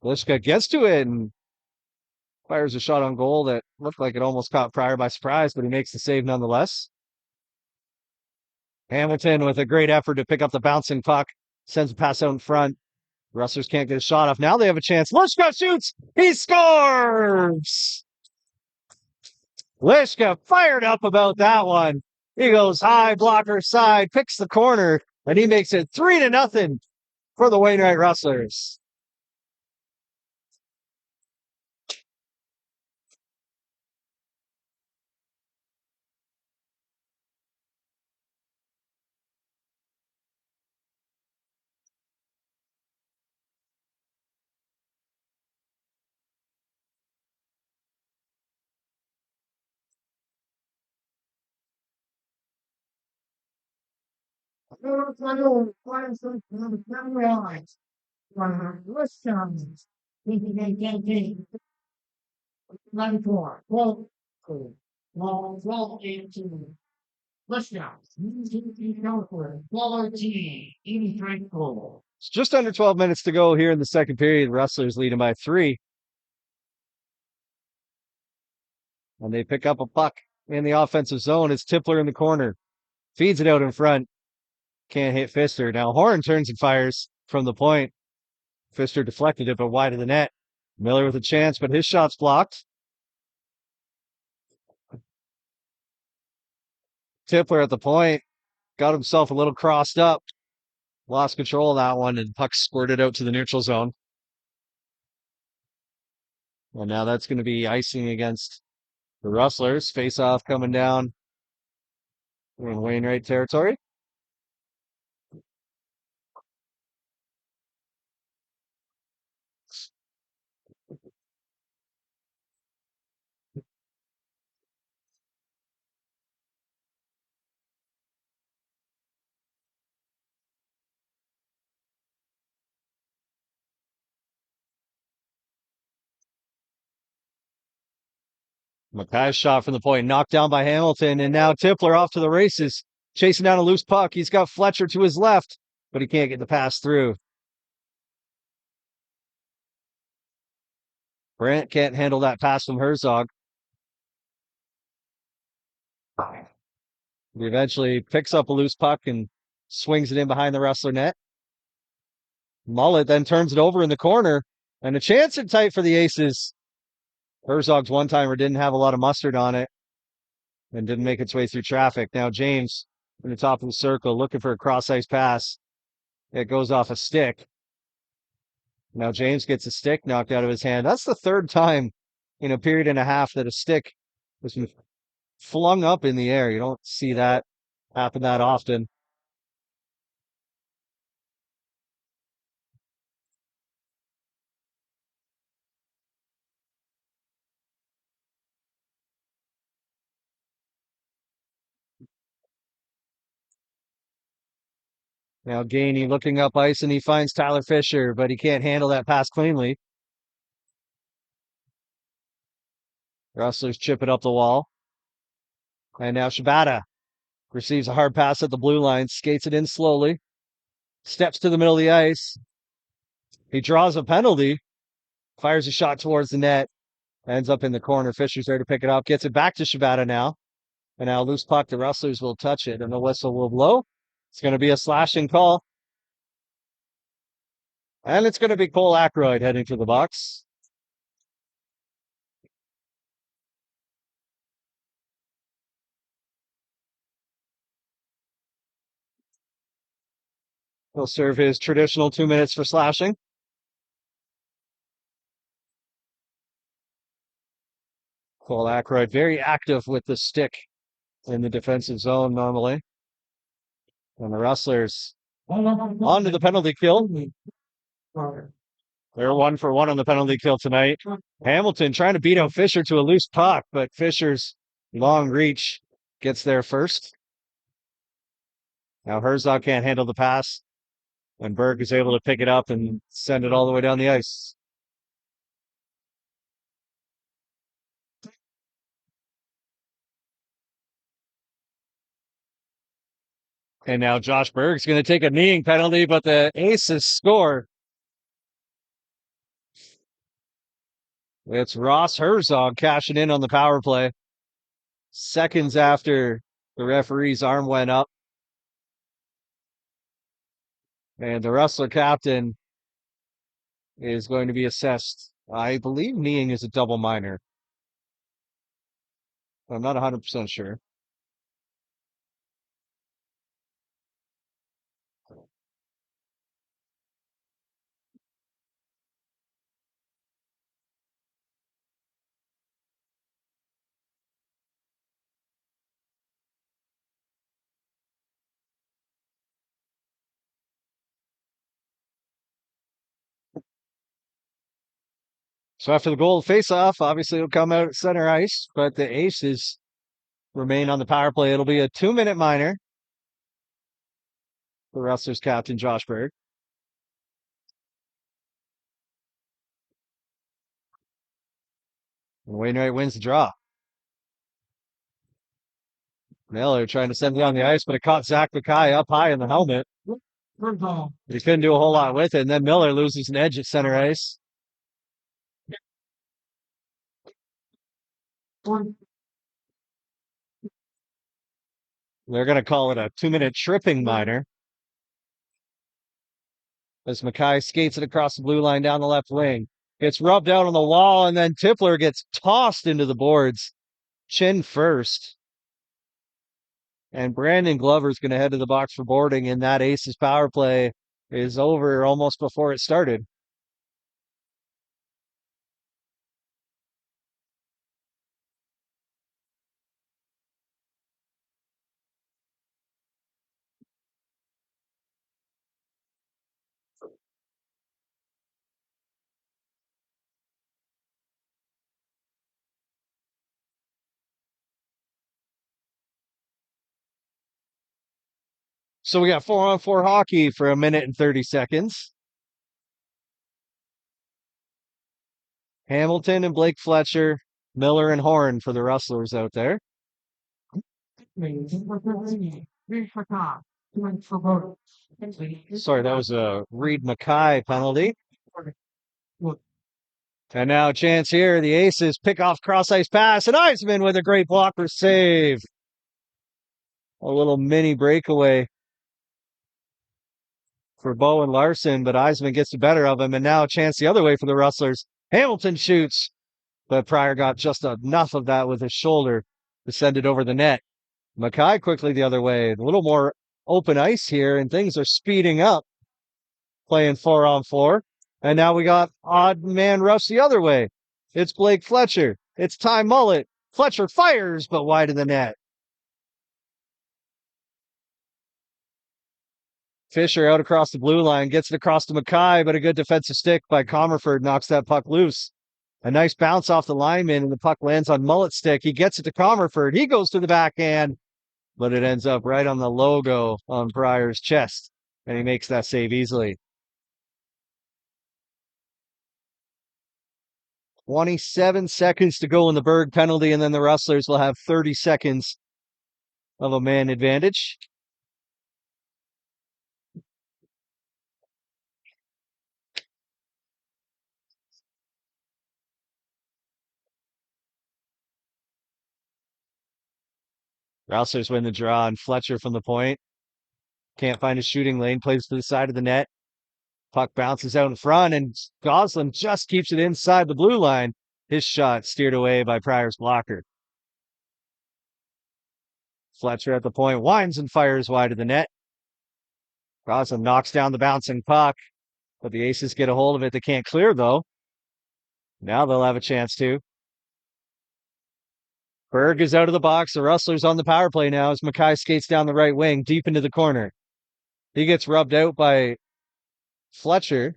Lishka gets to it and fires a shot on goal that looked like it almost caught Pryor by surprise, but he makes the save nonetheless. Hamilton with a great effort to pick up the bouncing puck, sends a pass out in front. Rustlers can't get a shot off. Now they have a chance. Lishka shoots. He scores. Lishka fired up about that one. He goes high, blocker side, picks the corner, and he makes it 3-0 for the Wainwright Rustlers. It's just under 12 minutes to go here in the second period. Rustlers leading by 3. And they pick up a puck in the offensive zone. It's Tipler in the corner. Feeds it out in front. Can't hit Pfister. Now Horn turns and fires from the point. Pfister deflected it, but wide of the net. Miller with a chance, but his shot's blocked. Tipler at the point. Got himself a little crossed up. Lost control of that one, and puck squirted out to the neutral zone. And now that's going to be icing against the Rustlers. Face off coming down in Wainwright territory. Mackay's shot from the point, knocked down by Hamilton, and now Tipler off to the races, chasing down a loose puck. He's got Fletcher to his left, but he can't get the pass through. Brandt can't handle that pass from Herzog. He eventually picks up a loose puck and swings it in behind the Rustler net. Mullet then turns it over in the corner, and a chance at tight for the Aces. Herzog's one-timer didn't have a lot of mustard on it and didn't make its way through traffic. Now James in the top of the circle looking for a cross-ice pass. It goes off a stick. Now James gets a stick knocked out of his hand. That's the third time in a period and a half that a stick has been flung up in the air. You don't see that happen that often. Now Gainey looking up ice, and he finds Tyler Fisher, but he can't handle that pass cleanly. Rustlers chip it up the wall. And now Shibata receives a hard pass at the blue line, skates it in slowly, steps to the middle of the ice. He draws a penalty, fires a shot towards the net, ends up in the corner. Fisher's there to pick it up, gets it back to Shibata now. And now loose puck, the Rustlers will touch it, and the whistle will blow. It's going to be a slashing call. And it's going to be Cole Ackroyd heading for the box. He'll serve his traditional 2 minutes for slashing. Cole Ackroyd very active with the stick in the defensive zone normally. And the Rustlers onto the penalty kill. They're 1 for 1 on the penalty kill tonight. Hamilton trying to beat out Fisher to a loose puck, but Fisher's long reach gets there first. Now Herzog can't handle the pass, and Berg is able to pick it up and send it all the way down the ice. And now Josh Berg's going to take a kneeing penalty, but the Aces score. It's Ross Herzog cashing in on the power play. Seconds after the referee's arm went up. And the Rustler captain is going to be assessed. I believe kneeing is a double minor. I'm not 100% sure. So after the goal face-off, obviously it'll come out at center ice, but the Aces remain on the power play. It'll be a 2-minute minor. The Rustlers captain, Josh Berg. And Wainwright wins the draw. Miller trying to send it on the ice, but it caught Zach Mackay up high in the helmet. He couldn't do a whole lot with it, and then Miller loses an edge at center ice. They're going to call it a 2-minute tripping minor. As Mackay skates it across the blue line down the left wing. Gets rubbed out on the wall, and then Tipler gets tossed into the boards, chin first. And Brandon Glover's going to head to the box for boarding, and that Aces power play is over almost before it started. So we got 4-on-4 hockey for 1 minute and 30 seconds. Hamilton and Blake Fletcher, Miller and Horn for the Rustlers out there. Sorry, that was a Reed Mackay penalty. And now a chance here. The Aces pick off cross-ice pass, and Eisman with a great blocker save. A little mini breakaway for Bowen Larson, but Eisman gets the better of him, and now a chance the other way for the Rustlers. Hamilton shoots, but Pryor got just enough of that with his shoulder to send it over the net. Mackay quickly the other way. A little more open ice here, and things are speeding up. Playing 4-on-4. And now we got odd man rush the other way. It's Blake Fletcher. It's Ty Mullet. Fletcher fires, but wide of the net. Fisher out across the blue line, gets it across to Mackay, but a good defensive stick by Comerford knocks that puck loose. A nice bounce off the lineman, and the puck lands on Mullet's stick. He gets it to Comerford. He goes to the backhand, but it ends up right on the logo on Pryor's chest. And he makes that save easily. 27 seconds to go in the Berg penalty, and then the Rustlers will have 30 seconds of a man advantage. Rustlers win the draw, and Fletcher from the point. Can't find a shooting lane, plays to the side of the net. Puck bounces out in front, and Goslin just keeps it inside the blue line. His shot steered away by Pryor's blocker. Fletcher at the point winds and fires wide of the net. Goslin knocks down the bouncing puck, but the Aces get a hold of it. They can't clear, though. Now they'll have a chance to. Berg is out of the box. The Rustlers on the power play now as Mackay skates down the right wing, deep into the corner. He gets rubbed out by Fletcher.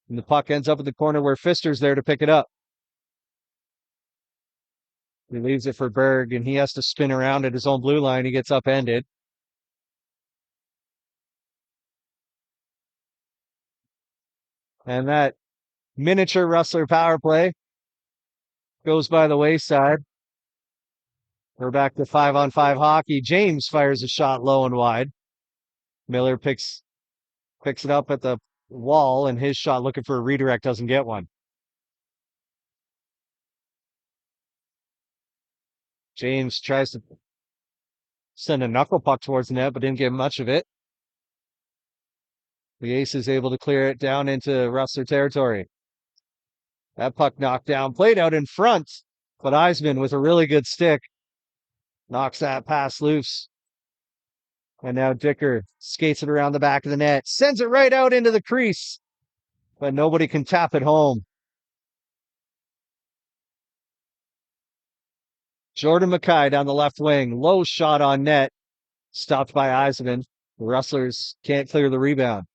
And the puck ends up in the corner where Pfister's there to pick it up. He leaves it for Berg, and he has to spin around at his own blue line. He gets upended. And that miniature Rustler power play goes by the wayside. We're back to 5-on-5 hockey. James fires a shot low and wide. Miller picks it up at the wall, and his shot looking for a redirect doesn't get one. James tries to send a knuckle puck towards the net, but didn't get much of it. The Ace is able to clear it down into Rustler territory. That puck knocked down, played out in front, but Eisman with a really good stick knocks that pass loose. And now Dicker skates it around the back of the net, sends it right out into the crease, but nobody can tap it home. Jordan Mackay down the left wing, low shot on net, stopped by Eisman. The Rustlers can't clear the rebound.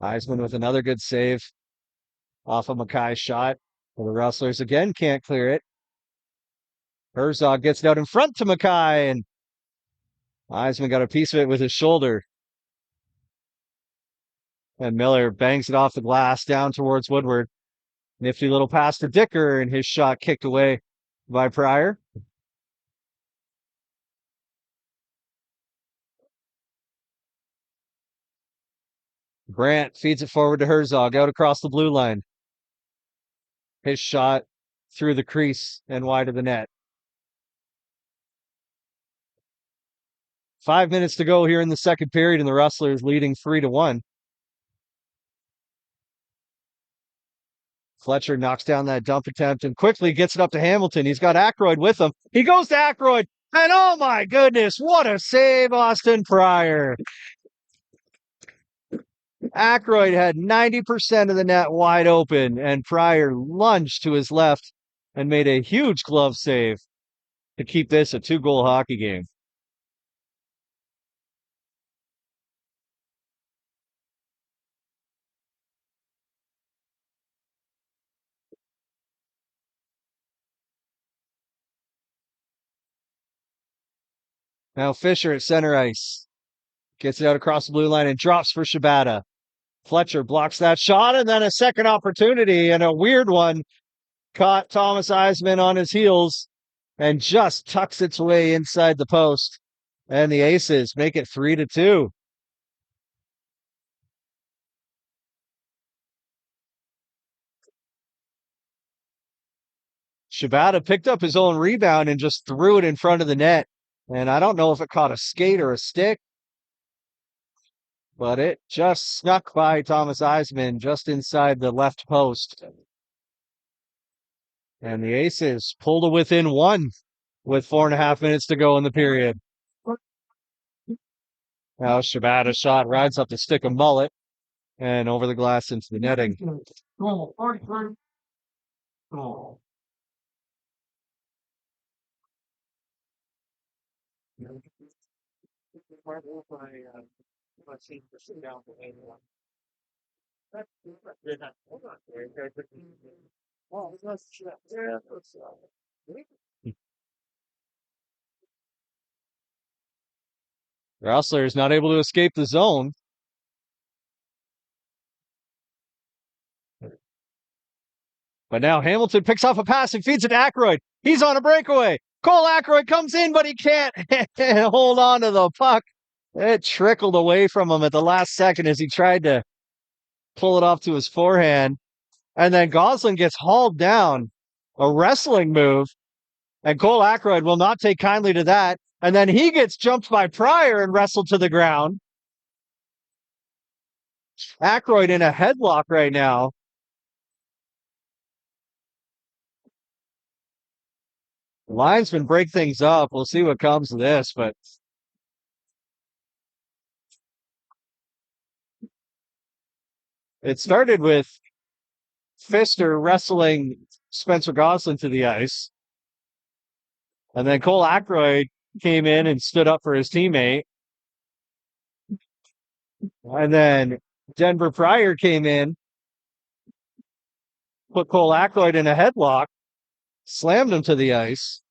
Eisman with another good save off of Mackay's shot. The Rustlers again can't clear it. Herzog gets it out in front to Mackay, and Eisman got a piece of it with his shoulder. And Miller bangs it off the glass down towards Woodward. Nifty little pass to Dicker, and his shot kicked away by Pryor. Brandt feeds it forward to Herzog, out across the blue line. His shot through the crease and wide of the net. 5 minutes to go here in the second period, and the Rustlers leading 3-1. Fletcher knocks down that dump attempt and quickly gets it up to Hamilton. He's got Aykroyd with him. He goes to Aykroyd, and oh my goodness, what a save, Austin Pryor. Aykroyd had 90% of the net wide open, and Pryor lunged to his left and made a huge glove save to keep this a 2-goal hockey game. Now Fisher at center ice. Gets it out across the blue line and drops for Shibata. Fletcher blocks that shot, and then a second opportunity, and a weird one caught Thomas Eisman on his heels and just tucks its way inside the post. And the Aces make it 3-2. Shibata picked up his own rebound and just threw it in front of the net. And I don't know if it caught a skate or a stick, but it just snuck by Thomas Eisman just inside the left post. And the Aces pulled to within 1 with 4.5 minutes to go in the period. Now Shibata shot rides up the stick of Mullet and over the glass into the netting. Goal. Goal. Rustlers not able to escape the zone. But now Hamilton picks off a pass and feeds it to Aykroyd. He's on a breakaway. Cole Aykroyd comes in, but he can't hold on to the puck. It trickled away from him at the last second as he tried to pull it off to his forehand. And then Gosselin gets hauled down, a wrestling move, and Cole Aykroyd will not take kindly to that. And then he gets jumped by Pryor and wrestled to the ground. Aykroyd in a headlock right now. Linesman break things up. We'll see what comes of this, but it started with Pfister wrestling Spencer Gosselin to the ice. And then Cole Aykroyd came in and stood up for his teammate. And then Denver Pryor came in, put Cole Aykroyd in a headlock, slammed him to the ice.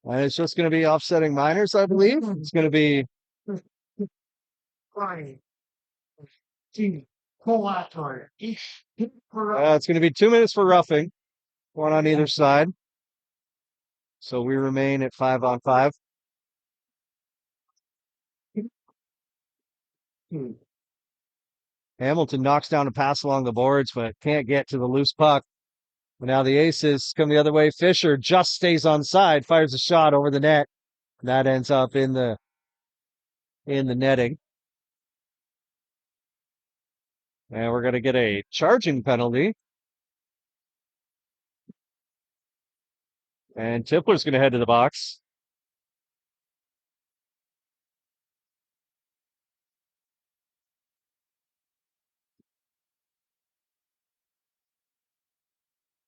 And it's just going to be offsetting minors, I believe. It's going to be it's going to be 2 minutes for roughing, one on either side. So we remain at 5-on-5. Hamilton knocks down a pass along the boards, but can't get to the loose puck. And now the Aces come the other way. Fisher just stays on side, fires a shot over the net. That ends up in the netting. And we're going to get a charging penalty. And Tipler's going to head to the box.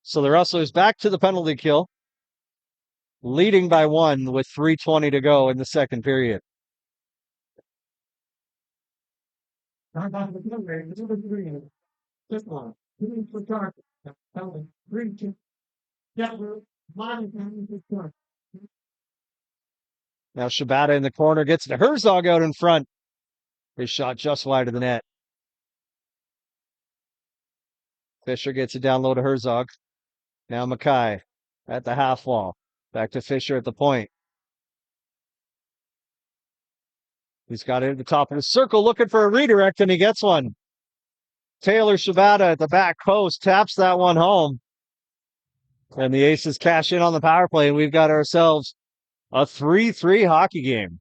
So the Rustlers back to the penalty kill, leading by 1 with 3:20 to go in the second period. Now Shibata in the corner gets to Herzog out in front. His shot just wide of the net. Fisher gets it down low to Herzog. Now Mackay at the half wall. Back to Fisher at the point. He's got it at the top of the circle looking for a redirect, and he gets one. Taylor Shibata at the back post taps that one home. And the Aces cash in on the power play, and we've got ourselves a 3-3 hockey game.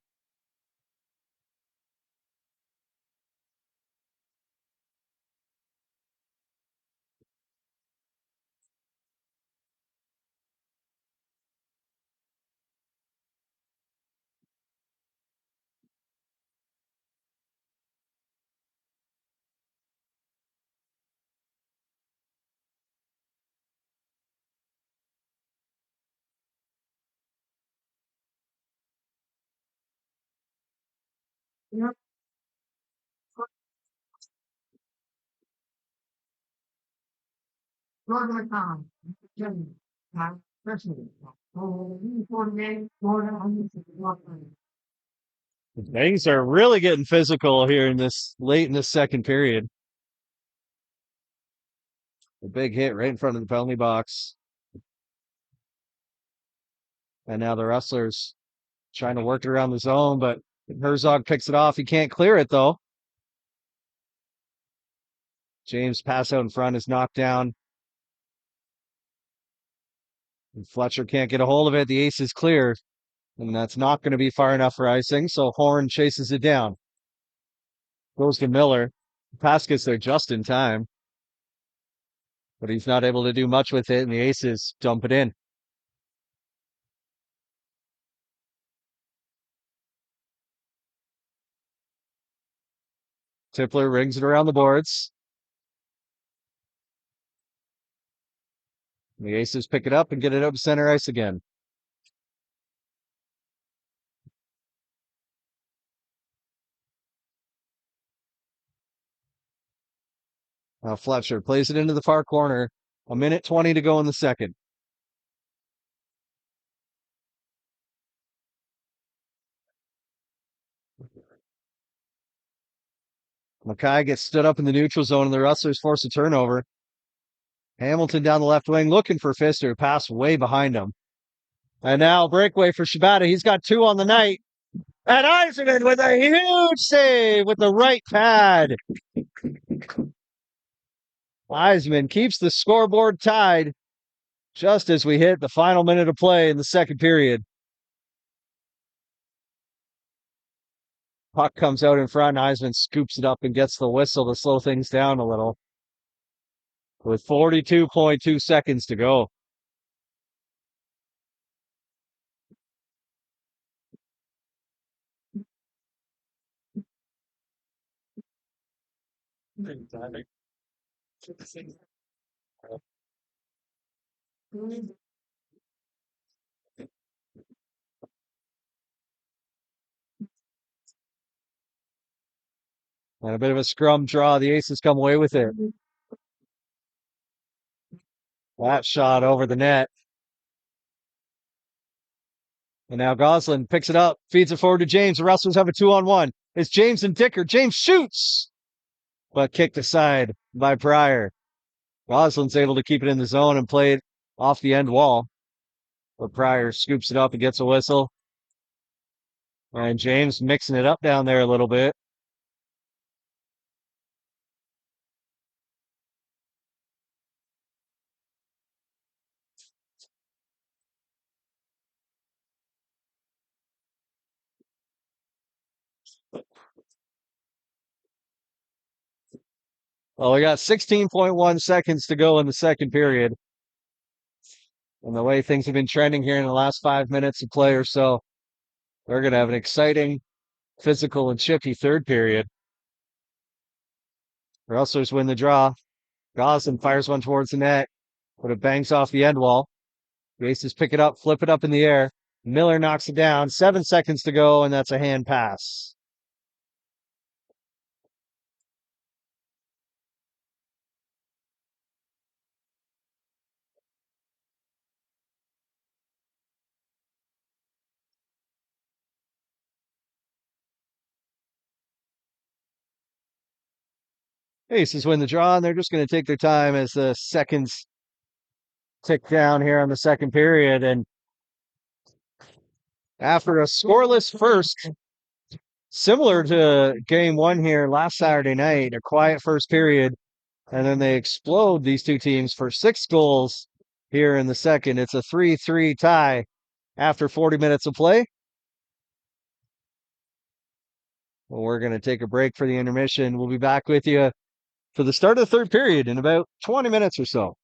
Things are really getting physical here in this late in the second period. A big hit right in front of the penalty box. And now the Rustlers trying to work it around the zone, but Herzog picks it off. He can't clear it, though. James' pass out in front is knocked down. And Fletcher can't get a hold of it. The ace is clear, and that's not going to be far enough for icing, so Horn chases it down. Goes to Miller. The pass gets there just in time, but he's not able to do much with it, and the Aces dump it in. Tipler rings it around the boards. The Aces pick it up and get it up center ice again. Now Fletcher plays it into the far corner. 1:20 to go in the second. Mackay gets stood up in the neutral zone, and the Rustlers force a turnover. Hamilton down the left wing looking for Pfister. Pass way behind him. And now breakaway for Shibata. He's got 2 on the night. And Eisenman with a huge save with the right pad. Eisenman keeps the scoreboard tied just as we hit the final minute of play in the second period. Puck comes out in front. Eisenman scoops it up and gets the whistle to slow things down a little. With 42.2 seconds to go. And a bit of a scrum draw. The Aces come away with it. That shot over the net. And now Goslin picks it up, feeds it forward to James. The Rustlers have a 2-on-1. It's James and Dicker. James shoots, but kicked aside by Pryor. Goslin's able to keep it in the zone and play it off the end wall. But Pryor scoops it up and gets a whistle. And James mixing it up down there a little bit. Well, we got 16.1 seconds to go in the second period. And the way things have been trending here in the last 5 minutes of play or so, we're going to have an exciting, physical, and chippy third period. Rustlers win the draw. Goslin fires one towards the net, but it bangs off the end wall. The Aces pick it up, flip it up in the air. Miller knocks it down. 7 seconds to go, and that's a hand pass. Aces win the draw, and they're just going to take their time as the seconds tick down here on the second period. And after a scoreless first, similar to game one here last Saturday night, a quiet first period, and then they explode these two teams for 6 goals here in the second. It's a 3-3 tie after 40 minutes of play. Well, we're going to take a break for the intermission. We'll be back with you for the start of the third period in about 20 minutes or so.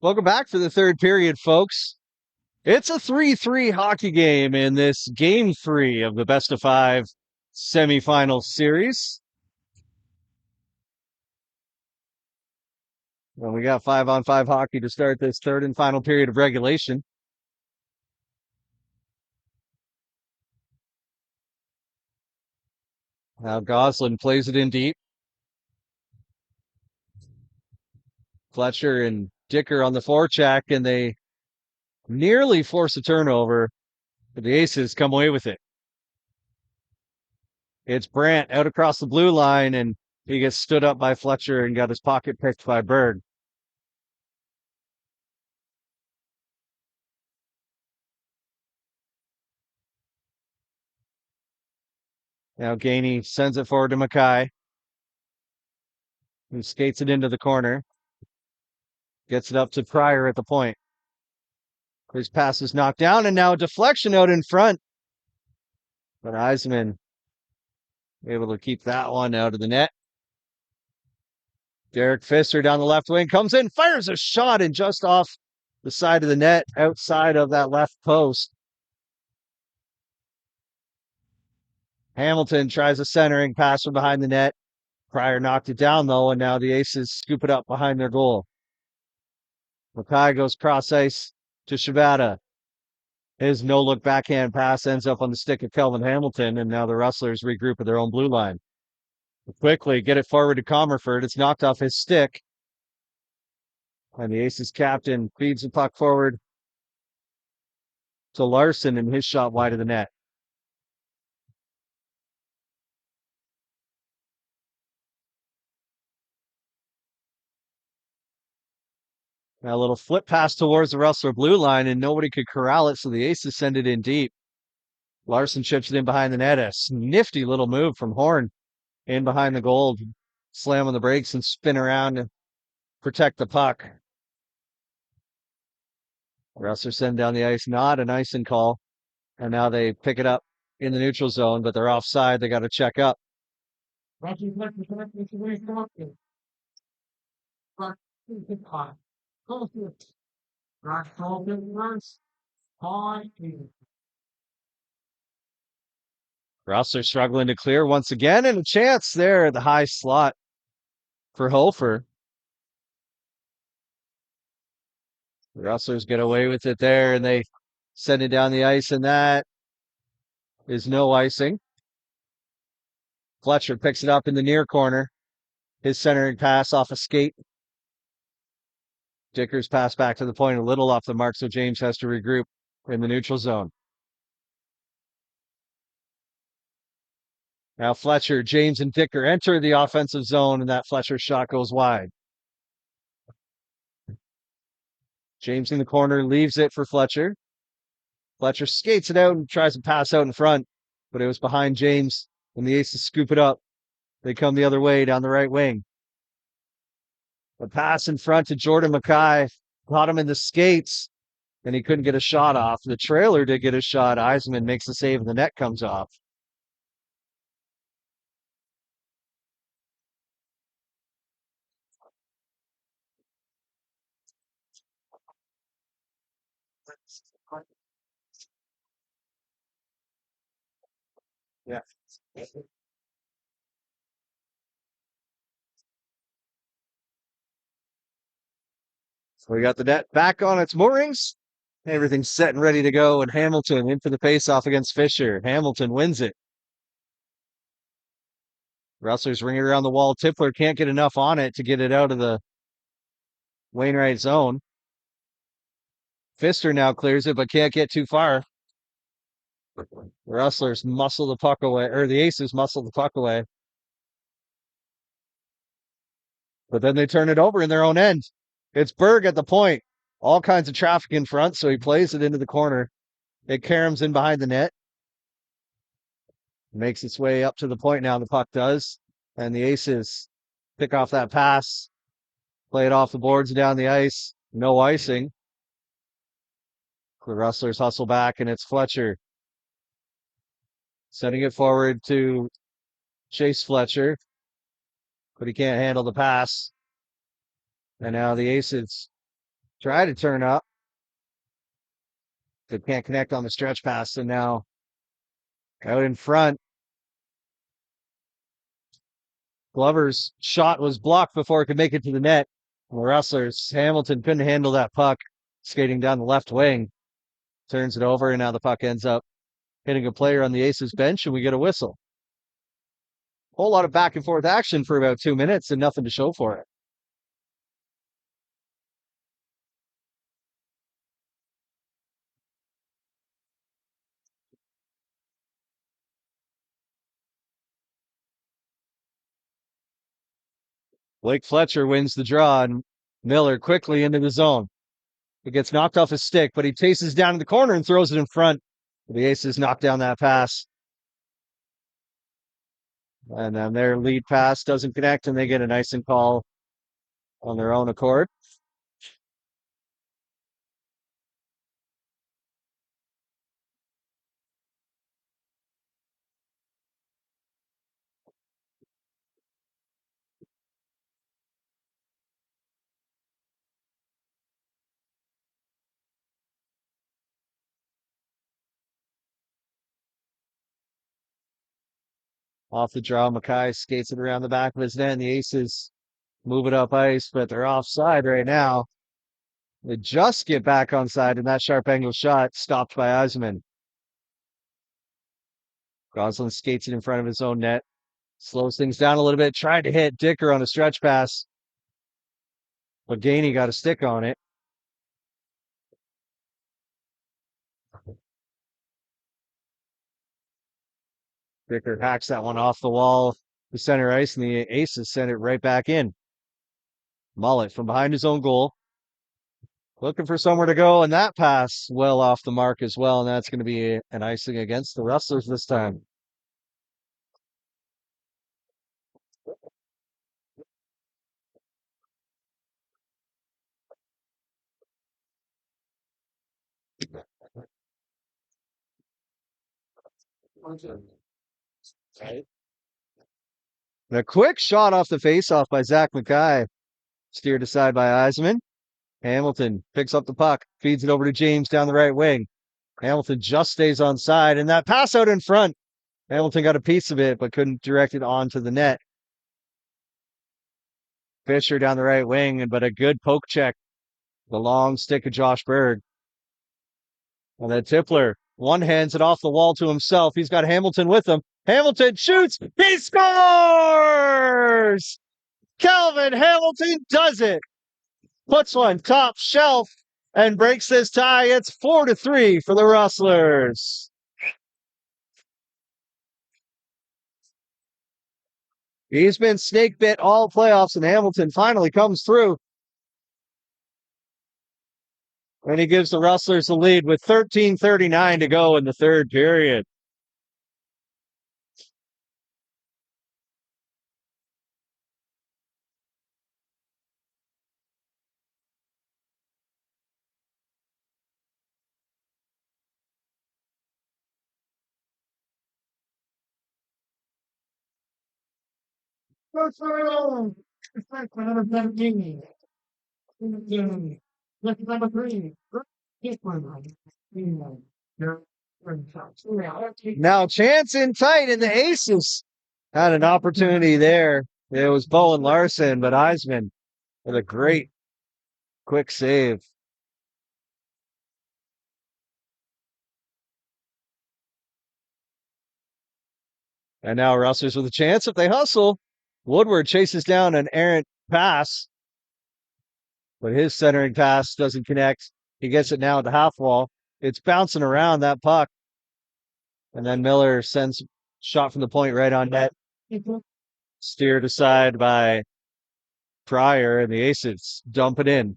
Welcome back for the third period, folks. It's a 3-3 hockey game in this game 3 of the best of 5 semifinal series. And we got 5-on-5 hockey to start this third and final period of regulation. Now Goslin plays it in deep. Fletcher and Dicker on the forecheck, and they nearly force a turnover, but the Aces come away with it. It's Brandt out across the blue line, and he gets stood up by Fletcher and got his pocket picked by Berg. Now Gainey sends it forward to Mackay, who skates it into the corner. Gets it up to Pryor at the point. His pass is knocked down, and now a deflection out in front. But Eisman able to keep that one out of the net. Derek Pfister down the left wing comes in, fires a shot, and just off the side of the net, outside of that left post. Hamilton tries a centering pass from behind the net. Pryor knocked it down, though, and now the Aces scoop it up behind their goal. Mackay goes cross ice to Shibata. His no-look backhand pass ends up on the stick of Kelvin Hamilton, and now the Rustlers regroup at their own blue line. Quickly get it forward to Comerford. It's knocked off his stick. And the Aces captain feeds the puck forward to Larson, and his shot wide of the net. Now a little flip pass towards the Rustler blue line, and nobody could corral it, so the Aces send it in deep. Larson chips it in behind the net. A nifty little move from Horn in behind the goal, slam on the brakes and spin around to protect the puck. Rustlers send down the ice, not an icing call, and now they pick it up in the neutral zone, but they're offside. They got to check up. Rustler struggling to clear once again, and a chance there at the high slot for Hofer. The Rustlers get away with it there, and they send it down the ice, and that is no icing. Fletcher picks it up in the near corner. His centering pass off a skate. Dicker's pass back to the point, a little off the mark, so James has to regroup in the neutral zone. Now Fletcher, James, and Dicker enter the offensive zone, and that Fletcher shot goes wide. James in the corner leaves it for Fletcher. Fletcher skates it out and tries to pass out in front, but it was behind James, and the Aces scoop it up. They come the other way down the right wing. A pass in front to Jordan Mackay, caught him in the skates, and he couldn't get a shot off. The trailer did get a shot. Eisman makes the save, and the net comes off. Yeah. So we got the net back on its moorings. Everything's set and ready to go, and Hamilton in for the faceoff against Fisher. Hamilton wins it. Rustlers ring it around the wall. Tippler can't get enough on it to get it out of the Wainwright zone. Pfister now clears it, but can't get too far. The Rustlers muscle the puck away, or the Aces muscle the puck away. But then they turn it over in their own end. It's Berg at the point. All kinds of traffic in front, so he plays it into the corner. It caroms in behind the net. Makes its way up to the point now, the puck does. And the Aces pick off that pass. Play it off the boards and down the ice. No icing. The Rustlers hustle back, and it's Fletcher. Sending it forward to Chase Fletcher. But he can't handle the pass. And now the Aces Try to turn up. But can't connect on the stretch pass. So now out in front. Glover's shot was blocked before it could make it to the net. The Rustlers, Hamilton couldn't handle that puck, skating down the left wing. Turns it over, and now the puck ends up hitting a player on the Aces bench, and we get a whistle. Whole lot of back and forth action for about 2 minutes and nothing to show for it. Blake Fletcher wins the draw, and Miller quickly into the zone. It gets knocked off his stick, but he chases down in the corner and throws it in front. The Aces knock down that pass. And then their lead pass doesn't connect, and they get an icing call on their own accord. Off the draw, Mackay skates it around the back of his net, and the Aces move it up ice, but they're offside right now. They just get back on side, and that sharp angle shot stopped by Eisman. Goslin skates it in front of his own net, slows things down a little bit, tried to hit Dicker on a stretch pass, but Gainey got a stick on it. Dicker hacks that one off the wall to center ice, and the Aces send it right back in. Mullet from behind his own goal, looking for somewhere to go, and that pass well off the mark as well, and that's going to be an icing against the Rustlers this time. And a quick shot off the faceoff by Zach Mackay, steered aside by Eisman. Hamilton picks up the puck, feeds it over to James down the right wing. Hamilton just stays on side, and that pass out in front. Hamilton got a piece of it, but couldn't direct it onto the net. Fisher down the right wing, but a good poke check. The long stick of Josh Berg. And then Tipler one hands it off the wall to himself. He's got Hamilton with him. Hamilton shoots. He scores! Calvin Hamilton does it. Puts one top shelf and breaks this tie. It's 4-3 for the Rustlers. He's been snake bit all playoffs, and Hamilton finally comes through. And he gives the Rustlers the lead with 13:39 to go in the third period. Now chance in tight, and the Aces had an opportunity there. It was Bowen Larson, but Eisman with a great quick save. And now Rustlers with a chance if they hustle. Woodward chases down an errant pass, but his centering pass doesn't connect. He gets it now at the half wall. It's bouncing around that puck. And then Miller sends shot from the point right on net. Steered aside by Pryor, and the Aces dump it in.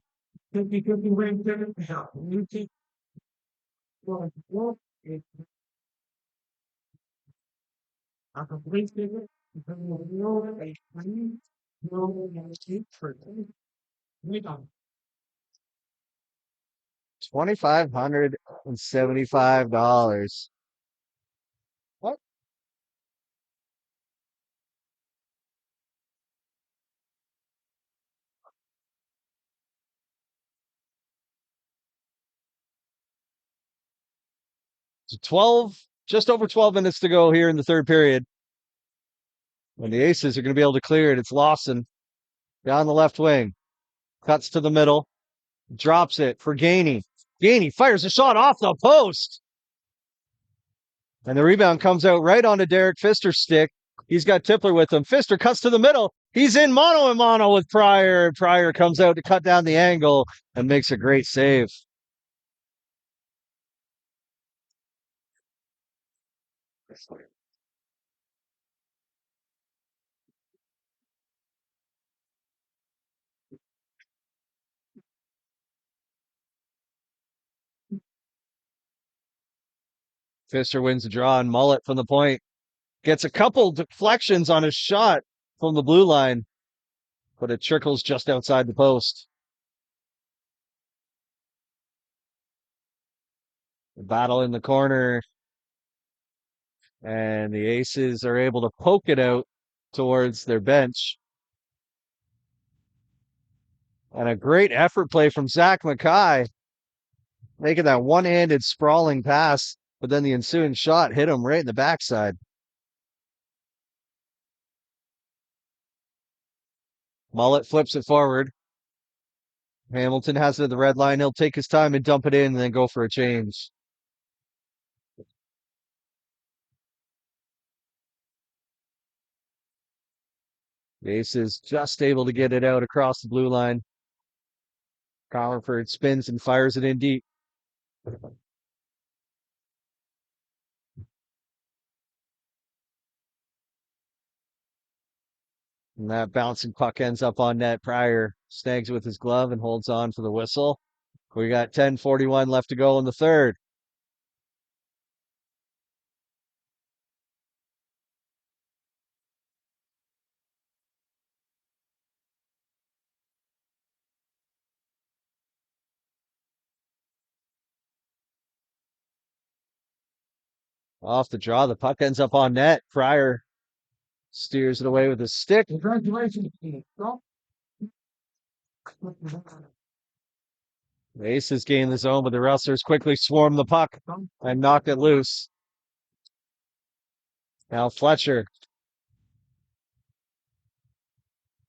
$2,575. What? So 12, just over 12 minutes to go here in the third period. And the Aces are going to be able to clear it. It's Lawson down the left wing. Cuts to the middle. Drops it for Gainey. Gainey fires a shot off the post. And the rebound comes out right onto Derek Pfister's stick. He's got Tippler with him. Pfister cuts to the middle. He's in mano a mano with Pryor. Pryor comes out to cut down the angle and makes a great save. Pfister wins the draw, and Mullet from the point gets a couple deflections on his shot from the blue line, but it trickles just outside the post. The battle in the corner, and the Aces are able to poke it out towards their bench. And a great effort play from Zach Mackay, making that one-handed sprawling pass, but then the ensuing shot hit him right in the backside. Mullet flips it forward. Hamilton has it at the red line. He'll take his time and dump it in and then go for a change. The Aces just able to get it out across the blue line. Comerford spins and fires it in deep. And that bouncing puck ends up on net. Pryor snags with his glove and holds on for the whistle. We got 10:41 left to go in the third. Off the draw, the puck ends up on net. Pryor steers it away with his stick. Congratulations. The Aces gain the zone, but the Rustlers quickly swarm the puck and knock it loose. Now Fletcher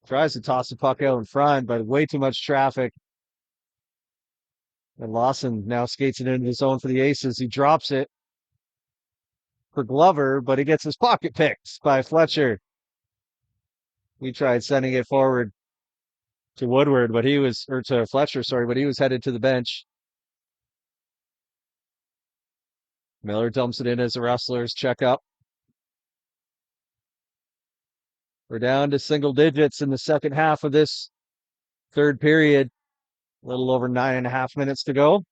tries to toss the puck out in front, but way too much traffic. And Lawson now skates it into the zone for the Aces. He drops it for Glover, but he gets his pocket picked by Fletcher. He tried sending it forward to Woodward, but to Fletcher, but he was headed to the bench. Miller dumps it in as the Rustlers check up. We're down to single digits in the second half of this third period. A little over 9.5 minutes to go.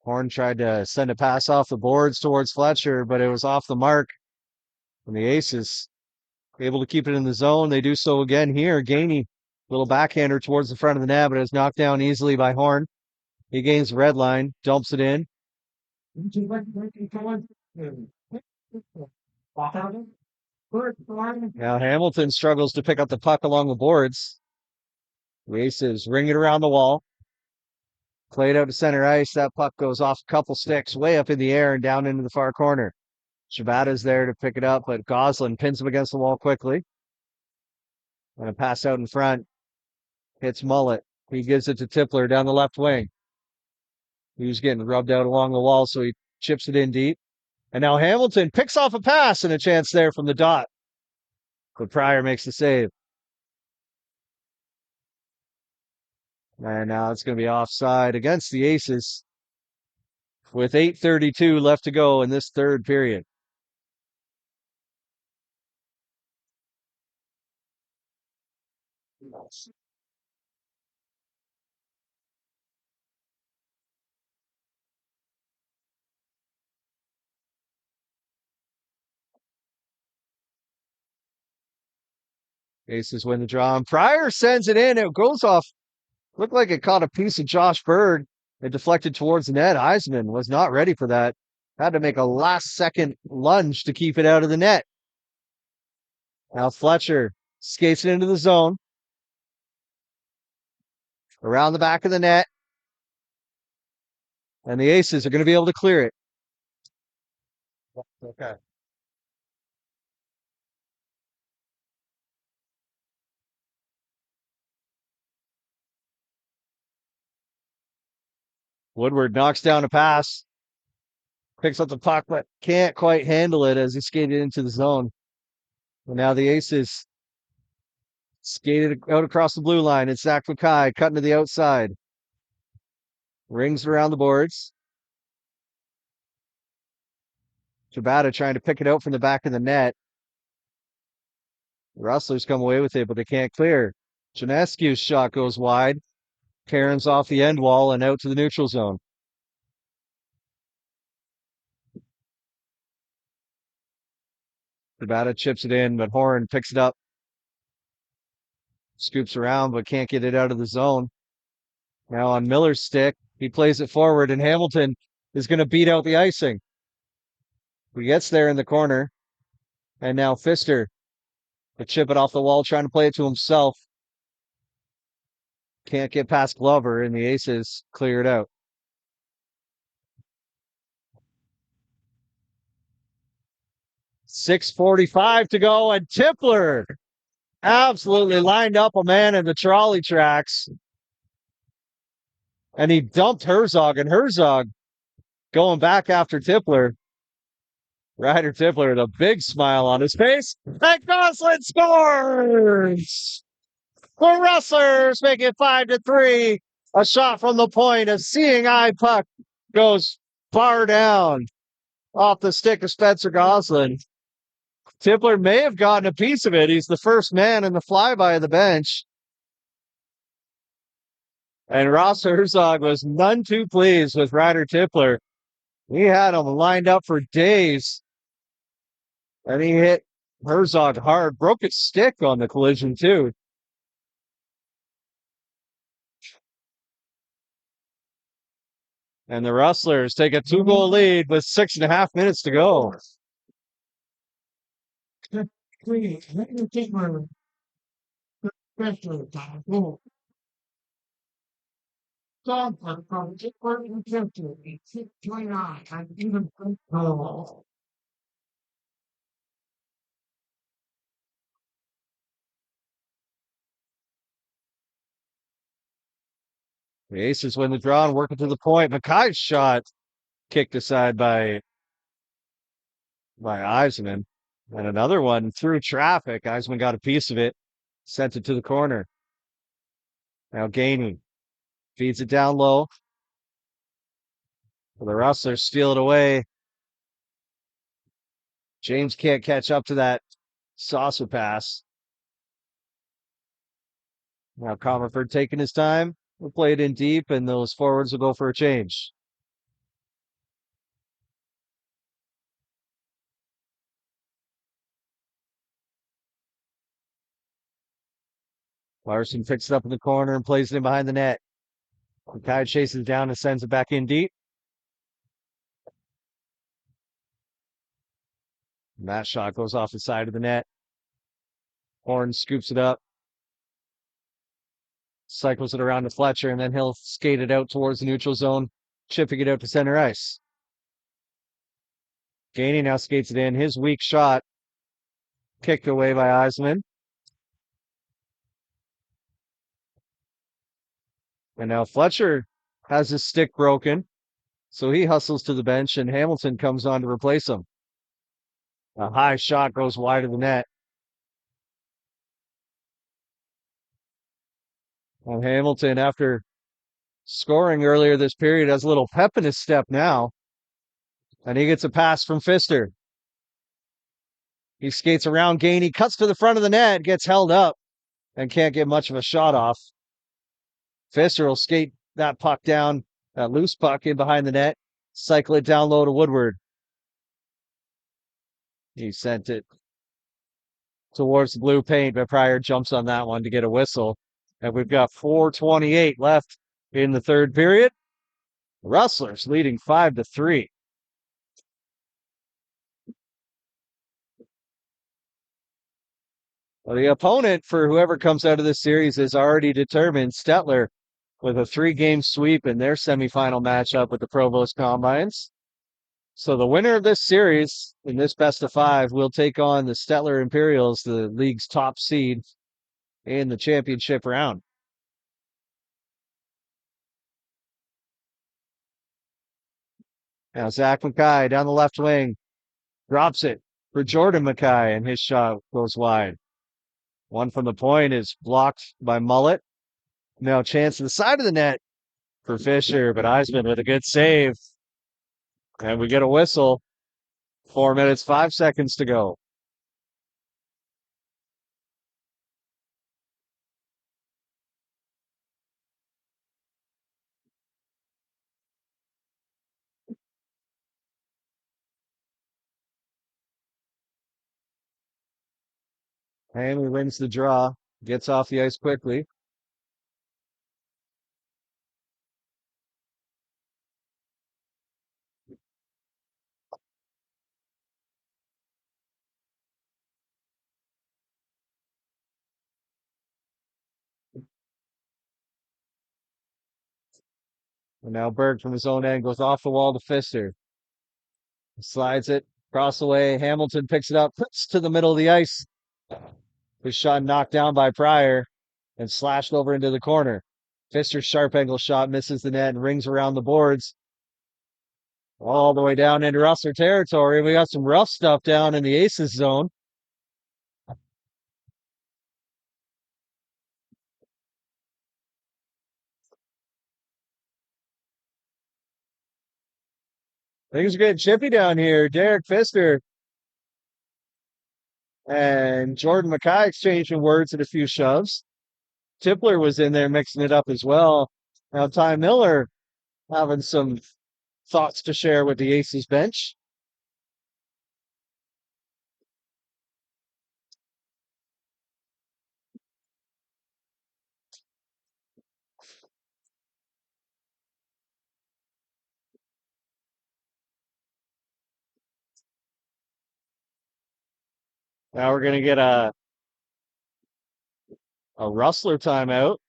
Horn tried to send a pass off the boards towards Fletcher, but it was off the mark. And the Aces able to keep it in the zone. They do so again here. Gainey, little backhander towards the front of the net, but is knocked down easily by Horn. He gains the red line, dumps it in. Now Hamilton struggles to pick up the puck along the boards. The Aces ring it around the wall. Played out to center ice. That puck goes off a couple sticks way up in the air and down into the far corner. Shabata's there to pick it up, but Goslin pins him against the wall quickly. And a pass out in front. Hits Mullet. He gives it to Tippler down the left wing. He was getting rubbed out along the wall, so he chips it in deep. And now Hamilton picks off a pass and a chance there from the dot. But Pryor makes the save. And now it's going to be offside against the Aces with 8:32 left to go in this third period. Aces win the draw. And Pryor sends it in. It goes off. Looked like it caught a piece of Josh Bird. It deflected towards the net. Eisman was not ready for that. Had to make a last-second lunge to keep it out of the net. Now Fletcher skates it into the zone. Around the back of the net. And the Aces are going to be able to clear it. Okay. Woodward knocks down a pass. Picks up the puck, but can't quite handle it as he skated into the zone. And now the Aces skated out across the blue line. It's Zach Mackay cutting to the outside. Rings around the boards. Chabata trying to pick it out from the back of the net. The Rustlers come away with it, but they can't clear. Janescu's shot goes wide. Karen's off the end wall and out to the neutral zone. Chabata chips it in, but Horn picks it up. Scoops around, but can't get it out of the zone. Now on Miller's stick, he plays it forward, and Hamilton is going to beat out the icing. He gets there in the corner, and now Pfister to chip it off the wall, trying to play it to himself. Can't get past Glover, and the Aces clear it out. .6:45 to go, and Tipler absolutely lined up a man in the trolley tracks. And he dumped Herzog, and Herzog going back after Tipler. Ryder Tipler with a big smile on his face. And Goslin scores! The Rustlers make it 5-3. A shot from the point. A seeing eye puck goes far down off the stick of Spencer Goslin. Tipler may have gotten a piece of it. He's the first man in the flyby of the bench. And Ross Herzog was none too pleased with Ryder Tipler. He had him lined up for days. And he hit Herzog hard. Broke his stick on the collision, too. And the Rustlers take a 2-goal lead with 6.5 minutes to go. The Aces win the draw and work it to the point. Mackay's shot kicked aside by Eisman. And another one through traffic. Eisman got a piece of it, sent it to the corner. Now Gainey feeds it down low. The Rustlers steal it away. James can't catch up to that saucer pass. Now Comerford taking his time. We'll play it in deep, and those forwards will go for a change. Larson picks it up in the corner and plays it in behind the net. Mackay chases it down and sends it back in deep. And that shot goes off the side of the net. Horn scoops it up. Cycles it around to Fletcher, and then he'll skate it out towards the neutral zone, chipping it out to center ice. Gainey now skates it in. His weak shot kicked away by Eisman. And now Fletcher has his stick broken, so he hustles to the bench, and Hamilton comes on to replace him. A high shot goes wide of the net. And Hamilton, after scoring earlier this period, has a little pep in his step now. And he gets a pass from Pfister. He skates around Gainey, cuts to the front of the net, gets held up, and can't get much of a shot off. Pfister will skate that puck down, that loose puck in behind the net, cycle it down low to Woodward. He sent it towards the blue paint, but Pryor jumps on that one to get a whistle. And we've got 4:28 left in the third period. The Rustlers leading 5-3. Well, the opponent for whoever comes out of this series is already determined. Stettler with a 3-game sweep in their semifinal matchup with the Provost Combines. So the winner of this series in this best of 5 will take on the Stettler Imperials, the league's top seed in the championship round. Now Zach Mackay down the left wing, drops it for Jordan Mackay, and his shot goes wide. One from the point is blocked by Mullet. Now chance to the side of the net for Fisher, but Eisman with a good save. And we get a whistle. 4 minutes, 5 seconds to go. Hanley wins the draw, gets off the ice quickly. And now Berg from his own end goes off the wall to Pfister. Slides it across the way. Hamilton picks it up, puts to the middle of the ice. His shot knocked down by Pryor and slashed over into the corner. Pfister's sharp angle shot misses the net and rings around the boards all the way down into Rustler territory. We got some rough stuff down in the Aces zone. Things are getting chippy down here. Derek Pfister and Jordan Mackay exchanging words and a few shoves. Tipler was in there mixing it up as well. Now Ty Miller having some thoughts to share with the Aces bench. Now we're going to get a Rustler timeout.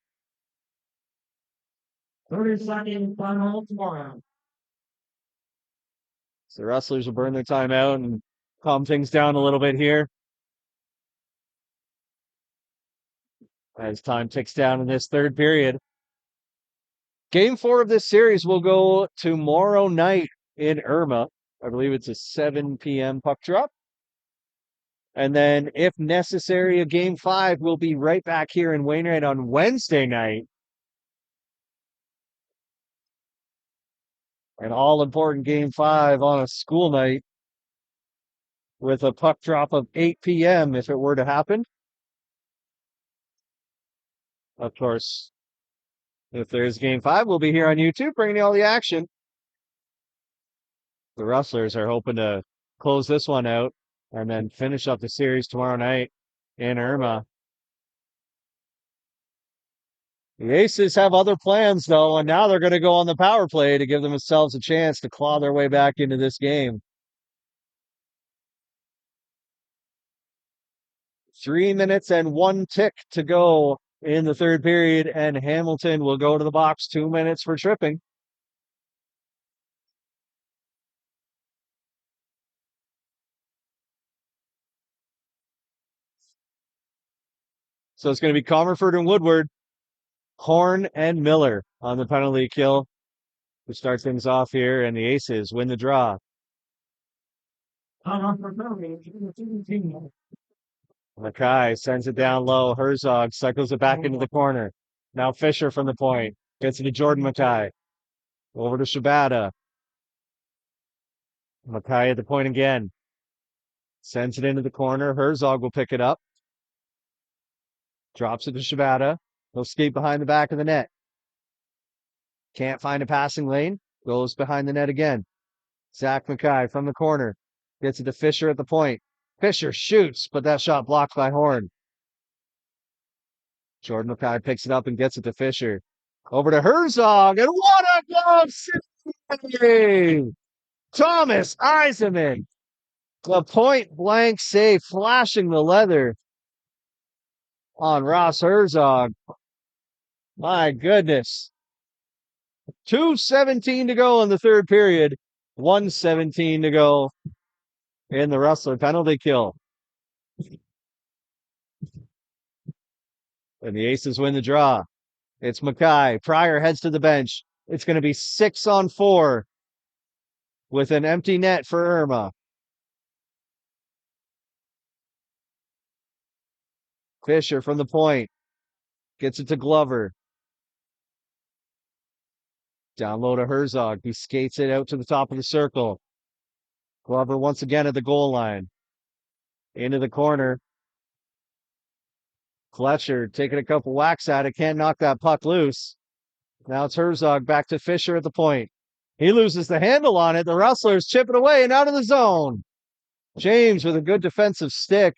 30 seconds, final tomorrow. So the Rustlers will burn their timeout and calm things down a little bit here as time ticks down in this third period. Game 4 of this series will go tomorrow night in Irma. I believe it's a 7 p.m. puck drop. And then, if necessary, a game 5 will be right back here in Wainwright on Wednesday night. An all-important game 5 on a school night with a puck drop of 8 p.m. if it were to happen. Of course, if there's game 5, we'll be here on YouTube bringing you all the action. The Rustlers are hoping to close this one out and then finish up the series tomorrow night in Irma. The Aces have other plans, though, and now they're going to go on the power play to give themselves a chance to claw their way back into this game. 3 minutes and 1 tick to go in the third period, and Hamilton will go to the box. 2 minutes for tripping. So it's going to be Comerford and Woodward, Horn and Miller on the penalty kill to start things off here, and the Aces win the draw. Mackay sends it down low. Herzog cycles it back into the corner. Now Fisher from the point. Gets it to Jordan Mackay. Over to Shabata. Mackay at the point again. Sends it into the corner. Herzog will pick it up. Drops it to Shabata. He'll skate behind the back of the net. Can't find a passing lane. Goes behind the net again. Zach Mackay from the corner. Gets it to Fisher at the point. Fisher shoots, but that shot blocked by Horn. Jordan Mackay picks it up and gets it to Fisher. Over to Herzog, and what a glove save! Thomas Eisenman. The point blank save, flashing the leather. on Ross Herzog. My goodness. 2:17 to go in the third period. 1:17 to go in the Rustler penalty kill. And the Aces win the draw. It's Mackay. Pryor heads to the bench. It's going to be 6-on-4 with an empty net for Irma. Fisher from the point. Gets it to Glover. Down low to Herzog. He skates it out to the top of the circle. Glover once again at the goal line. Into the corner. Fletcher taking a couple whacks at it. Can't knock that puck loose. Now it's Herzog back to Fisher at the point. He loses the handle on it. The Rustlers chip it away and out of the zone. James with a good defensive stick,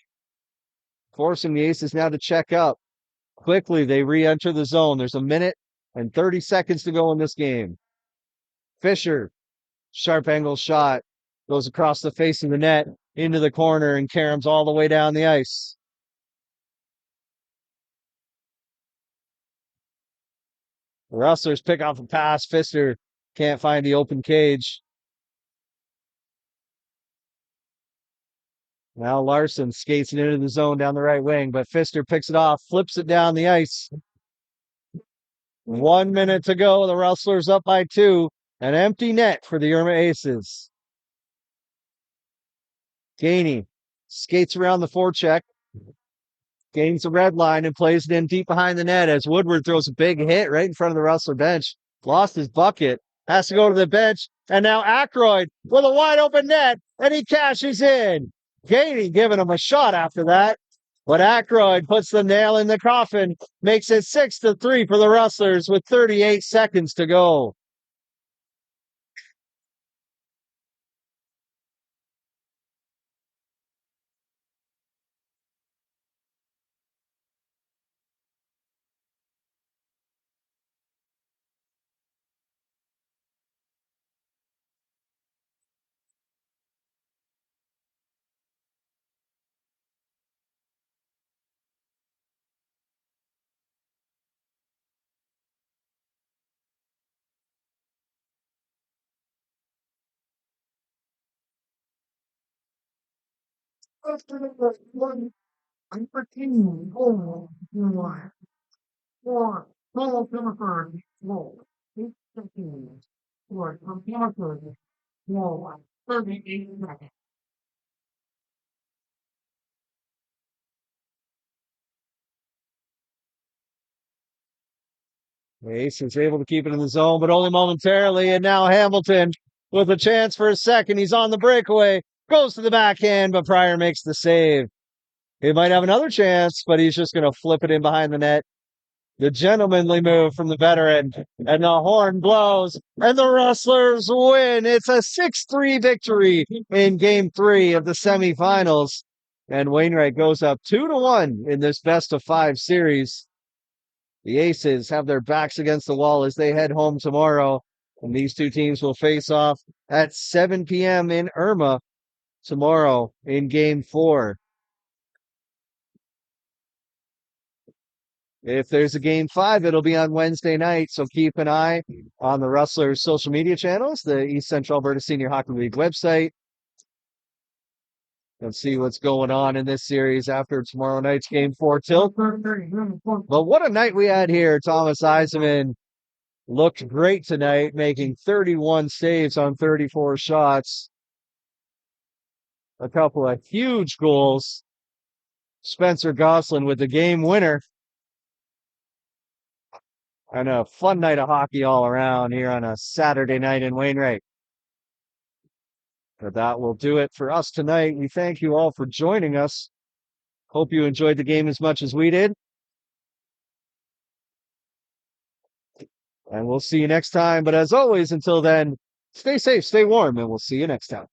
forcing the Aces now to check up. Quickly, they re-enter the zone. There's 1:30 to go in this game. Fisher, sharp angle shot, goes across the face of the net, into the corner, and caroms all the way down the ice. The Rustlers pick off a pass. Fisher can't find the open cage. Now Larson skates it into the zone down the right wing, but Fisher picks it off, flips it down the ice. 1 minute to go. The Rustlers up by 2. An empty net for the Irma Aces. Gainey skates around the forecheck, gains the red line, and plays it in deep behind the net as Woodward throws a big hit right in front of the Rustler bench. Lost his bucket, has to go to the bench, and now Aykroyd with a wide open net, and he cashes in. Gainey giving him a shot after that, but Aykroyd puts the nail in the coffin, makes it 6-3 for the Rustlers with 38 seconds to go. The Ace is able to keep it in the zone, but only momentarily. And now Hamilton with a chance for a second. He's on the breakaway, goes to the backhand, but Pryor makes the save. He might have another chance, but he's just going to flip it in behind the net. The gentlemanly move from the veteran, and the horn blows, and the Rustlers win. It's a 6-3 victory in Game 3 of the semifinals, and Wainwright goes up 2-1 in this best-of-5 series. The Aces have their backs against the wall as they head home tomorrow, and these two teams will face off at 7 p.m. in Irma tomorrow in Game 4. If there's a Game 5, it'll be on Wednesday night, so keep an eye on the Rustlers' social media channels, the ECSHL Alberta Senior Hockey League website, and see what's going on in this series after tomorrow night's Game 4 tilt. But what a night we had here. Thomas Eisenman looked great tonight, making 31 saves on 34 shots. A couple of huge goals. Spencer Gosselin with the game winner. And a fun night of hockey all around here on a Saturday night in Wainwright. But that will do it for us tonight. We thank you all for joining us. Hope you enjoyed the game as much as we did. And we'll see you next time. But as always, until then, stay safe, stay warm, and we'll see you next time.